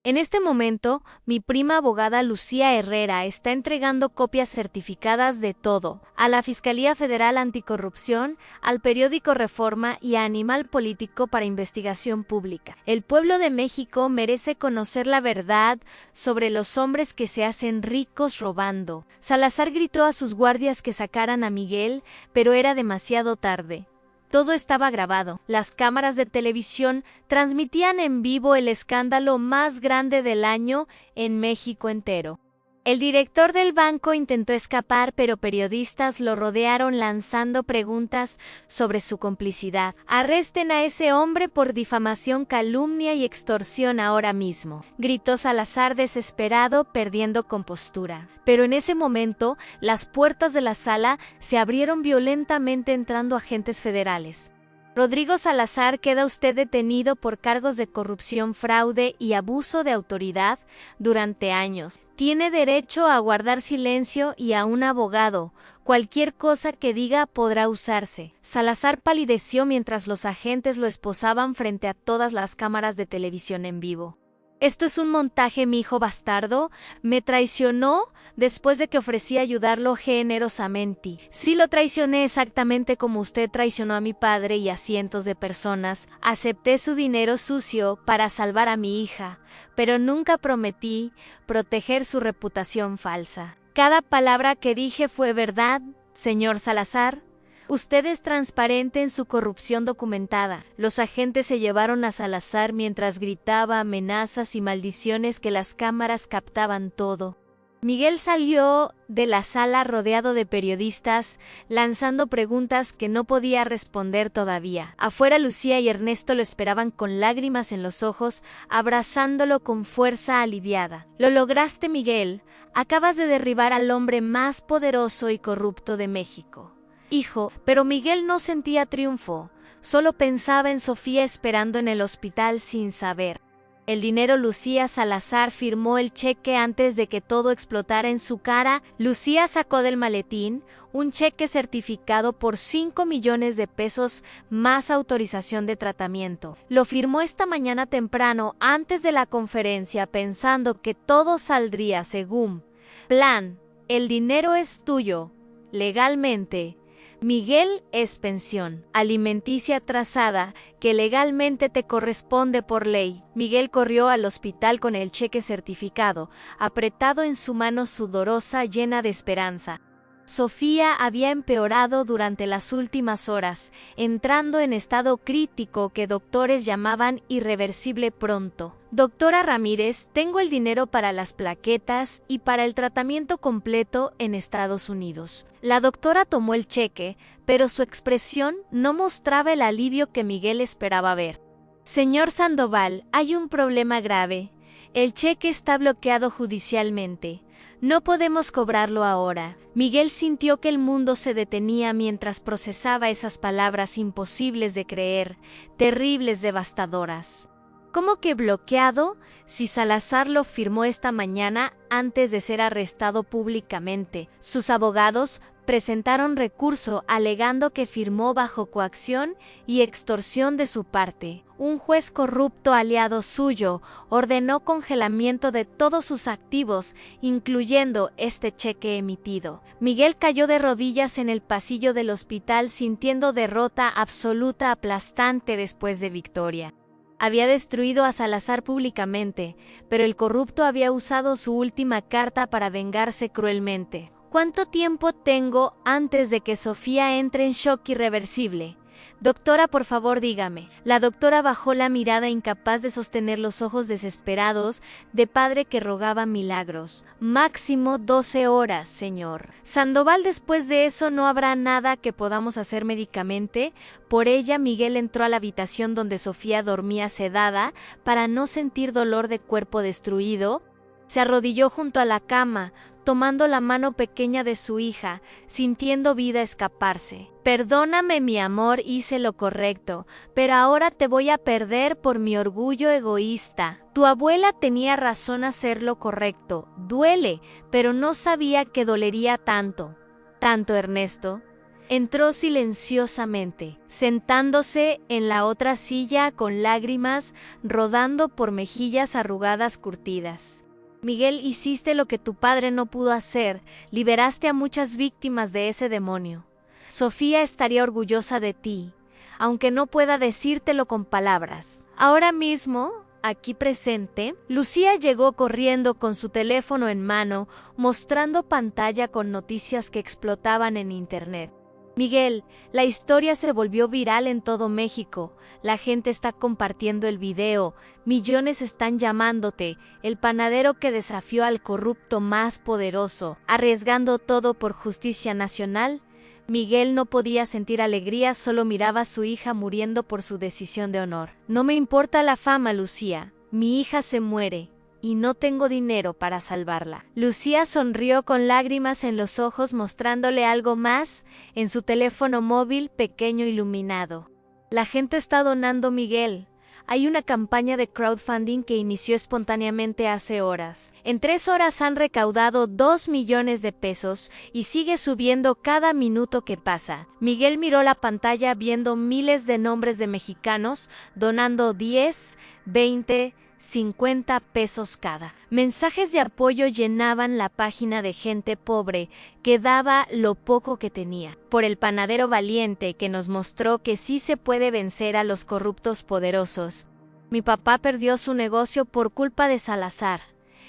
En este momento, mi prima abogada Lucía Herrera está entregando copias certificadas de todo, a la Fiscalía Federal Anticorrupción, al periódico Reforma y a Animal Político para investigación pública. El pueblo de México merece conocer la verdad sobre los hombres que se hacen ricos robando. Salazar gritó a sus guardias que sacaran a Miguel, pero era demasiado tarde. Todo estaba grabado. Las cámaras de televisión transmitían en vivo el escándalo más grande del año en México entero. El director del banco intentó escapar, pero periodistas lo rodearon lanzando preguntas sobre su complicidad. «Arresten a ese hombre por difamación, calumnia y extorsión ahora mismo», gritó Salazar desesperado, perdiendo compostura. Pero en ese momento, las puertas de la sala se abrieron violentamente entrando agentes federales. «Rodrigo Salazar, queda usted detenido por cargos de corrupción, fraude y abuso de autoridad durante años. Tiene derecho a guardar silencio y a un abogado. Cualquier cosa que diga podrá usarse». Salazar palideció mientras los agentes lo esposaban frente a todas las cámaras de televisión en vivo. «Esto es un montaje, mi hijo bastardo. Me traicionó después de que ofrecí ayudarlo generosamente. Sí, lo traicioné exactamente como usted traicionó a mi padre y a cientos de personas. Acepté su dinero sucio para salvar a mi hija, pero nunca prometí proteger su reputación falsa. Cada palabra que dije fue verdad, señor Salazar. Usted es transparente en su corrupción documentada». Los agentes se llevaron a Salazar mientras gritaba amenazas y maldiciones que las cámaras captaban todo. Miguel salió de la sala rodeado de periodistas, lanzando preguntas que no podía responder todavía. Afuera Lucía y Ernesto lo esperaban con lágrimas en los ojos, abrazándolo con fuerza aliviada. «Lo lograste, Miguel. Acabas de derribar al hombre más poderoso y corrupto de México». «Hijo», pero Miguel no sentía triunfo, solo pensaba en Sofía esperando en el hospital sin saber. El dinero. Lucía Salazar firmó el cheque antes de que todo explotara en su cara. Lucía sacó del maletín un cheque certificado por 5 millones de pesos más autorización de tratamiento. Lo firmó esta mañana temprano antes de la conferencia pensando que todo saldría según plan. «El dinero es tuyo, legalmente. Miguel, es pensión alimenticia atrasada que legalmente te corresponde por ley». Miguel corrió al hospital con el cheque certificado, apretado en su mano sudorosa llena de esperanza. Sofía había empeorado durante las últimas horas, entrando en estado crítico que doctores llamaban irreversible pronto. «Doctora Ramírez, tengo el dinero para las plaquetas y para el tratamiento completo en Estados Unidos». La doctora tomó el cheque, pero su expresión no mostraba el alivio que Miguel esperaba ver. «Señor Sandoval, hay un problema grave. El cheque está bloqueado judicialmente. No podemos cobrarlo ahora». Miguel sintió que el mundo se detenía mientras procesaba esas palabras imposibles de creer, terribles, devastadoras. ¿Cómo que bloqueado? Si Salazar lo firmó esta mañana antes de ser arrestado públicamente. Sus abogados presentaron recurso alegando que firmó bajo coacción y extorsión de su parte. Un juez corrupto aliado suyo ordenó congelamiento de todos sus activos, incluyendo este cheque emitido. Miguel cayó de rodillas en el pasillo del hospital sintiendo derrota absoluta, aplastante después de victoria. Había destruido a Salazar públicamente, pero el corrupto había usado su última carta para vengarse cruelmente. «¿Cuánto tiempo tengo antes de que Sofía entre en shock irreversible? Doctora, por favor, dígame». La doctora bajó la mirada, incapaz de sostener los ojos desesperados de padre que rogaba milagros. «Máximo 12 horas, señor Sandoval. Después de eso no habrá nada que podamos hacer médicamente por ella». Miguel entró a la habitación donde Sofía dormía sedada para no sentir dolor de cuerpo destruido. Se arrodilló junto a la cama, tomando la mano pequeña de su hija, sintiendo vida escaparse. «Perdóname, mi amor, hice lo correcto, pero ahora te voy a perder por mi orgullo egoísta. Tu abuela tenía razón hacer lo correcto. Duele, pero no sabía que dolería tanto». «¿Tanto, Ernesto?». Entró silenciosamente, sentándose en la otra silla con lágrimas rodando por mejillas arrugadas curtidas. Miguel, hiciste lo que tu padre no pudo hacer, liberaste a muchas víctimas de ese demonio. Sofía estaría orgullosa de ti, aunque no pueda decírtelo con palabras. Ahora mismo, aquí presente, Lucía llegó corriendo con su teléfono en mano, mostrando pantalla con noticias que explotaban en internet. Miguel, la historia se volvió viral en todo México. La gente está compartiendo el video, millones están llamándote, el panadero que desafió al corrupto más poderoso, arriesgando todo por justicia nacional. Miguel no podía sentir alegría, solo miraba a su hija muriendo por su decisión de honor. No me importa la fama, Lucía, mi hija se muere. Y no tengo dinero para salvarla. Lucía sonrió con lágrimas en los ojos, mostrándole algo más en su teléfono móvil pequeño iluminado. La gente está donando, Miguel. Hay una campaña de crowdfunding que inició espontáneamente hace horas. En 3 horas han recaudado 2 millones de pesos y sigue subiendo cada minuto que pasa. Miguel miró la pantalla viendo miles de nombres de mexicanos donando 10, 20, 50 pesos cada. Mensajes de apoyo llenaban la página de gente pobre que daba lo poco que tenía. Por el panadero valiente que nos mostró que sí se puede vencer a los corruptos poderosos. Mi papá perdió su negocio por culpa de Salazar.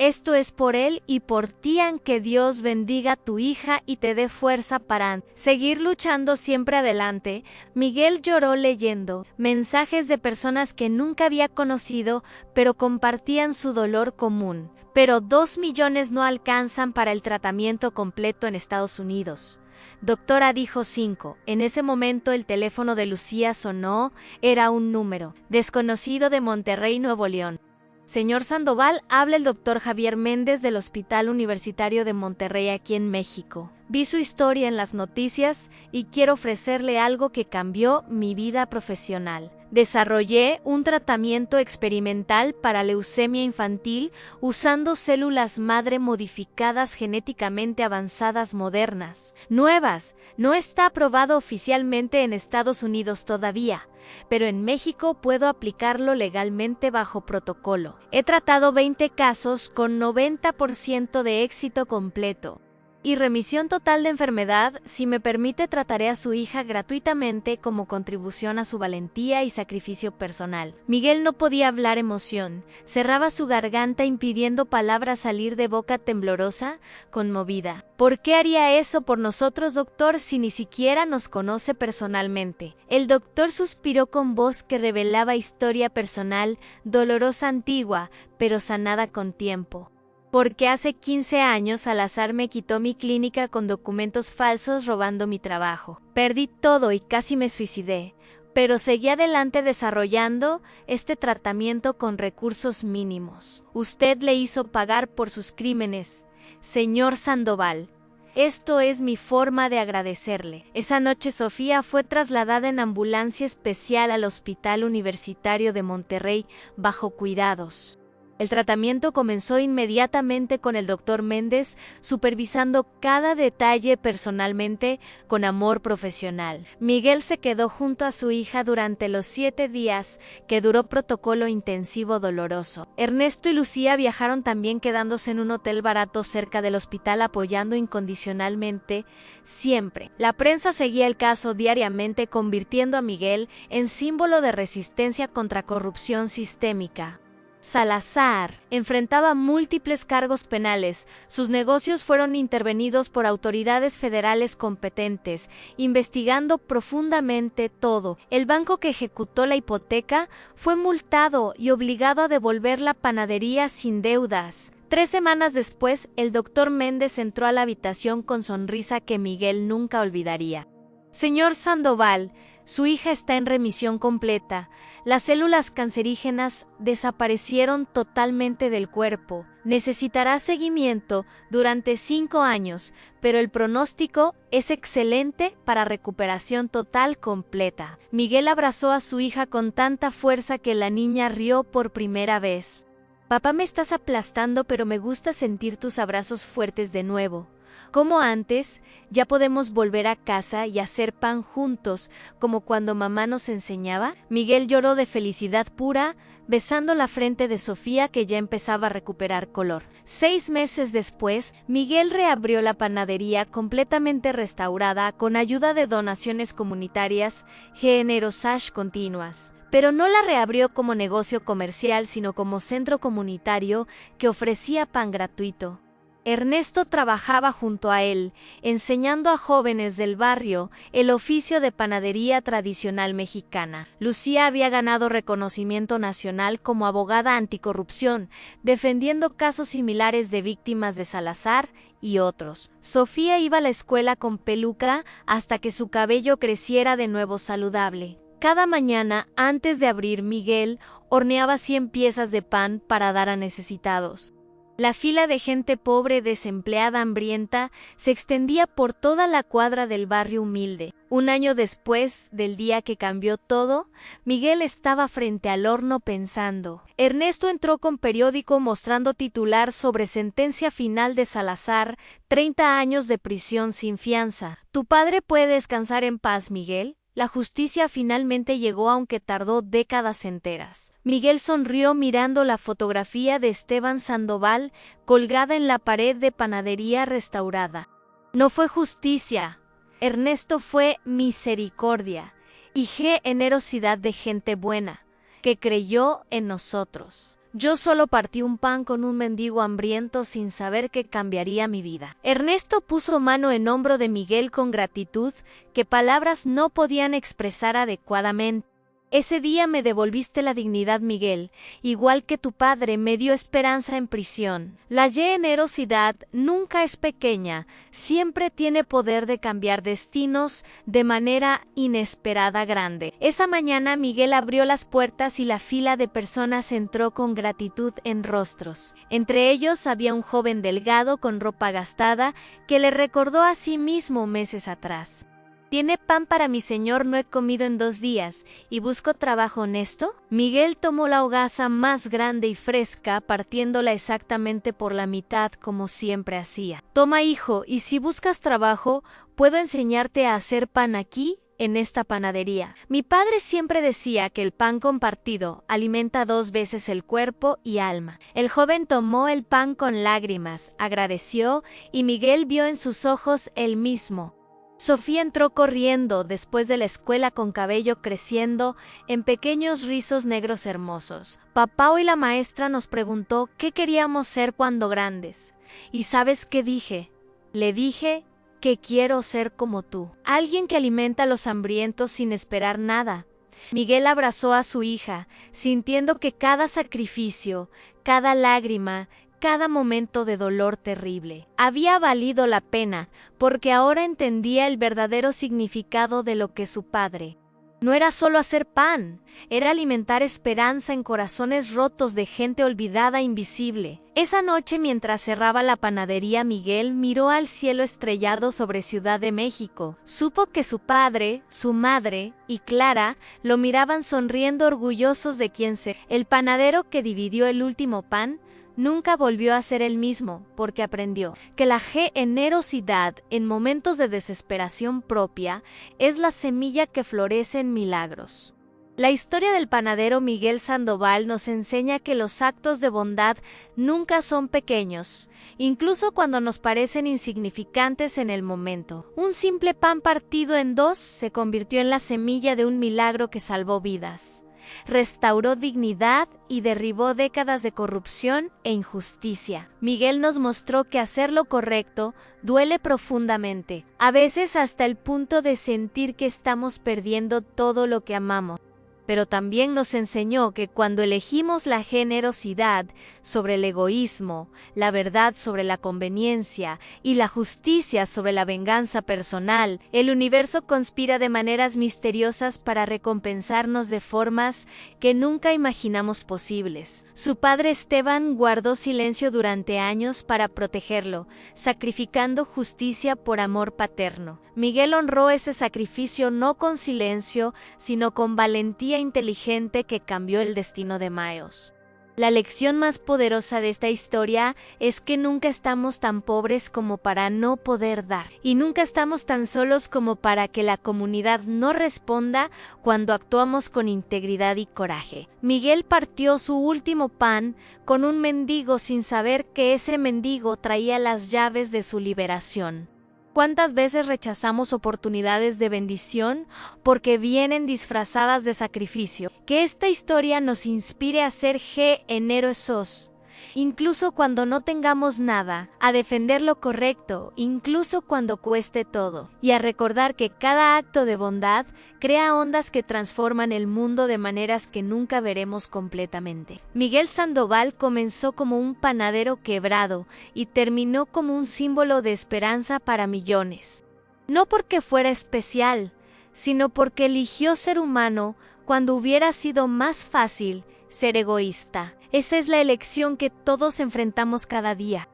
Esto es por él y por ti, que Dios bendiga a tu hija y te dé fuerza para seguir luchando siempre adelante. Miguel lloró leyendo mensajes de personas que nunca había conocido, pero compartían su dolor común. Pero 2 millones no alcanzan para el tratamiento completo en Estados Unidos. Doctora, dijo 5. En ese momento el teléfono de Lucía sonó, era un número desconocido de Monterrey, Nuevo León. Señor Sandoval, habla el doctor Javier Méndez del Hospital Universitario de Monterrey aquí en México. Vi su historia en las noticias y quiero ofrecerle algo que cambió mi vida profesional. Desarrollé un tratamiento experimental para leucemia infantil usando células madre modificadas genéticamente avanzadas modernas. Nuevas, no está aprobado oficialmente en Estados Unidos todavía, pero en México puedo aplicarlo legalmente bajo protocolo. He tratado 20 casos con 90% de éxito completo. Y remisión total de enfermedad. Si me permite, trataré a su hija gratuitamente como contribución a su valentía y sacrificio personal. Miguel no podía hablar, emoción. Cerraba su garganta impidiendo palabras salir de boca temblorosa, conmovida. ¿Por qué haría eso por nosotros, doctor, si ni siquiera nos conoce personalmente? El doctor suspiró con voz que revelaba historia personal, dolorosa, antigua, pero sanada con tiempo. Porque hace 15 años Salazar me quitó mi clínica con documentos falsos robando mi trabajo. Perdí todo y casi me suicidé, pero seguí adelante desarrollando este tratamiento con recursos mínimos. Usted le hizo pagar por sus crímenes, señor Sandoval. Esto es mi forma de agradecerle. Esa noche Sofía fue trasladada en ambulancia especial al Hospital Universitario de Monterrey bajo cuidados. El tratamiento comenzó inmediatamente con el doctor Méndez, supervisando cada detalle personalmente con amor profesional. Miguel se quedó junto a su hija durante los 7 días que duró protocolo intensivo doloroso. Ernesto y Lucía viajaron también, quedándose en un hotel barato cerca del hospital, apoyando incondicionalmente siempre. La prensa seguía el caso diariamente, convirtiendo a Miguel en símbolo de resistencia contra corrupción sistémica. Salazar enfrentaba múltiples cargos penales. Sus negocios fueron intervenidos por autoridades federales competentes, investigando profundamente todo. El banco que ejecutó la hipoteca fue multado y obligado a devolver la panadería sin deudas. 3 semanas después, el doctor Méndez entró a la habitación con sonrisa que Miguel nunca olvidaría. Señor Sandoval, su hija está en remisión completa. Las células cancerígenas desaparecieron totalmente del cuerpo. Necesitará seguimiento durante 5 años, pero el pronóstico es excelente para recuperación total completa. Miguel abrazó a su hija con tanta fuerza que la niña rió por primera vez. Papá, me estás aplastando, pero me gusta sentir tus abrazos fuertes de nuevo. Como antes, ya podemos volver a casa y hacer pan juntos, como cuando mamá nos enseñaba. Miguel lloró de felicidad pura, besando la frente de Sofía, que ya empezaba a recuperar color. 6 meses después, Miguel reabrió la panadería completamente restaurada con ayuda de donaciones comunitarias generosas continuas. Pero no la reabrió como negocio comercial, sino como centro comunitario que ofrecía pan gratuito. Ernesto trabajaba junto a él, enseñando a jóvenes del barrio el oficio de panadería tradicional mexicana. Lucía había ganado reconocimiento nacional como abogada anticorrupción, defendiendo casos similares de víctimas de Salazar y otros. Sofía iba a la escuela con peluca hasta que su cabello creciera de nuevo saludable. Cada mañana, antes de abrir, Miguel horneaba 100 piezas de pan para dar a necesitados. La fila de gente pobre, desempleada, hambrienta, se extendía por toda la cuadra del barrio humilde. Un año después del día que cambió todo, Miguel estaba frente al horno pensando. Ernesto entró con periódico mostrando titular sobre sentencia final de Salazar, 30 años de prisión sin fianza. ¿Tu padre puede descansar en paz, Miguel? La justicia finalmente llegó, aunque tardó décadas enteras. Miguel sonrió mirando la fotografía de Esteban Sandoval colgada en la pared de panadería restaurada. No fue justicia, Ernesto, fue misericordia y generosidad de gente buena, que creyó en nosotros. Yo solo partí un pan con un mendigo hambriento sin saber que cambiaría mi vida. Ernesto puso mano en hombro de Miguel con gratitud que palabras no podían expresar adecuadamente. Ese día me devolviste la dignidad, Miguel, igual que tu padre me dio esperanza en prisión. La generosidad nunca es pequeña, siempre tiene poder de cambiar destinos de manera inesperada grande. Esa mañana Miguel abrió las puertas y la fila de personas entró con gratitud en rostros. Entre ellos había un joven delgado con ropa gastada que le recordó a sí mismo meses atrás. ¿Tiene pan para mi señor? No he comido en 2 días, ¿y busco trabajo honesto? Miguel tomó la hogaza más grande y fresca, partiéndola exactamente por la mitad como siempre hacía. Toma, hijo, y si buscas trabajo, puedo enseñarte a hacer pan aquí, en esta panadería. Mi padre siempre decía que el pan compartido alimenta 2 veces el cuerpo y alma. El joven tomó el pan con lágrimas, agradeció, y Miguel vio en sus ojos el mismo. Sofía entró corriendo después de la escuela con cabello creciendo en pequeños rizos negros hermosos. Papá, hoy la maestra nos preguntó qué queríamos ser cuando grandes. ¿Y sabes qué dije? Le dije que quiero ser como tú, alguien que alimenta a los hambrientos sin esperar nada. Miguel abrazó a su hija, sintiendo que cada sacrificio, cada lágrima, cada momento de dolor terrible había valido la pena, porque ahora entendía el verdadero significado de lo que su padre. No era solo hacer pan, era alimentar esperanza en corazones rotos de gente olvidada e invisible. Esa noche, mientras cerraba la panadería, Miguel miró al cielo estrellado sobre Ciudad de México. Supo que su padre, su madre y Clara lo miraban sonriendo, orgullosos de quien se. El panadero que dividió el último pan nunca volvió a ser el mismo, porque aprendió que la generosidad en momentos de desesperación propia es la semilla que florece en milagros. La historia del panadero Miguel Sandoval nos enseña que los actos de bondad nunca son pequeños, incluso cuando nos parecen insignificantes en el momento. Un simple pan partido en 2 se convirtió en la semilla de un milagro que salvó vidas. Restauró dignidad y derribó décadas de corrupción e injusticia. Miguel nos mostró que hacer lo correcto duele profundamente, a veces hasta el punto de sentir que estamos perdiendo todo lo que amamos. Pero también nos enseñó que cuando elegimos la generosidad sobre el egoísmo, la verdad sobre la conveniencia y la justicia sobre la venganza personal, el universo conspira de maneras misteriosas para recompensarnos de formas que nunca imaginamos posibles. Su padre Esteban guardó silencio durante años para protegerlo, sacrificando justicia por amor paterno. Miguel honró ese sacrificio no con silencio, sino con valentía inteligente que cambió el destino de Miles. La lección más poderosa de esta historia es que nunca estamos tan pobres como para no poder dar, y nunca estamos tan solos como para que la comunidad no responda cuando actuamos con integridad y coraje. Miguel partió su último pan con un mendigo sin saber que ese mendigo traía las llaves de su liberación. ¿Cuántas veces rechazamos oportunidades de bendición porque vienen disfrazadas de sacrificio? Que esta historia nos inspire a ser generosos, incluso cuando no tengamos nada, a defender lo correcto, incluso cuando cueste todo, y a recordar que cada acto de bondad crea ondas que transforman el mundo de maneras que nunca veremos completamente. Miguel Sandoval comenzó como un panadero quebrado y terminó como un símbolo de esperanza para millones. No porque fuera especial, sino porque eligió ser humano cuando hubiera sido más fácil ser egoísta. Esa es la elección que todos enfrentamos cada día.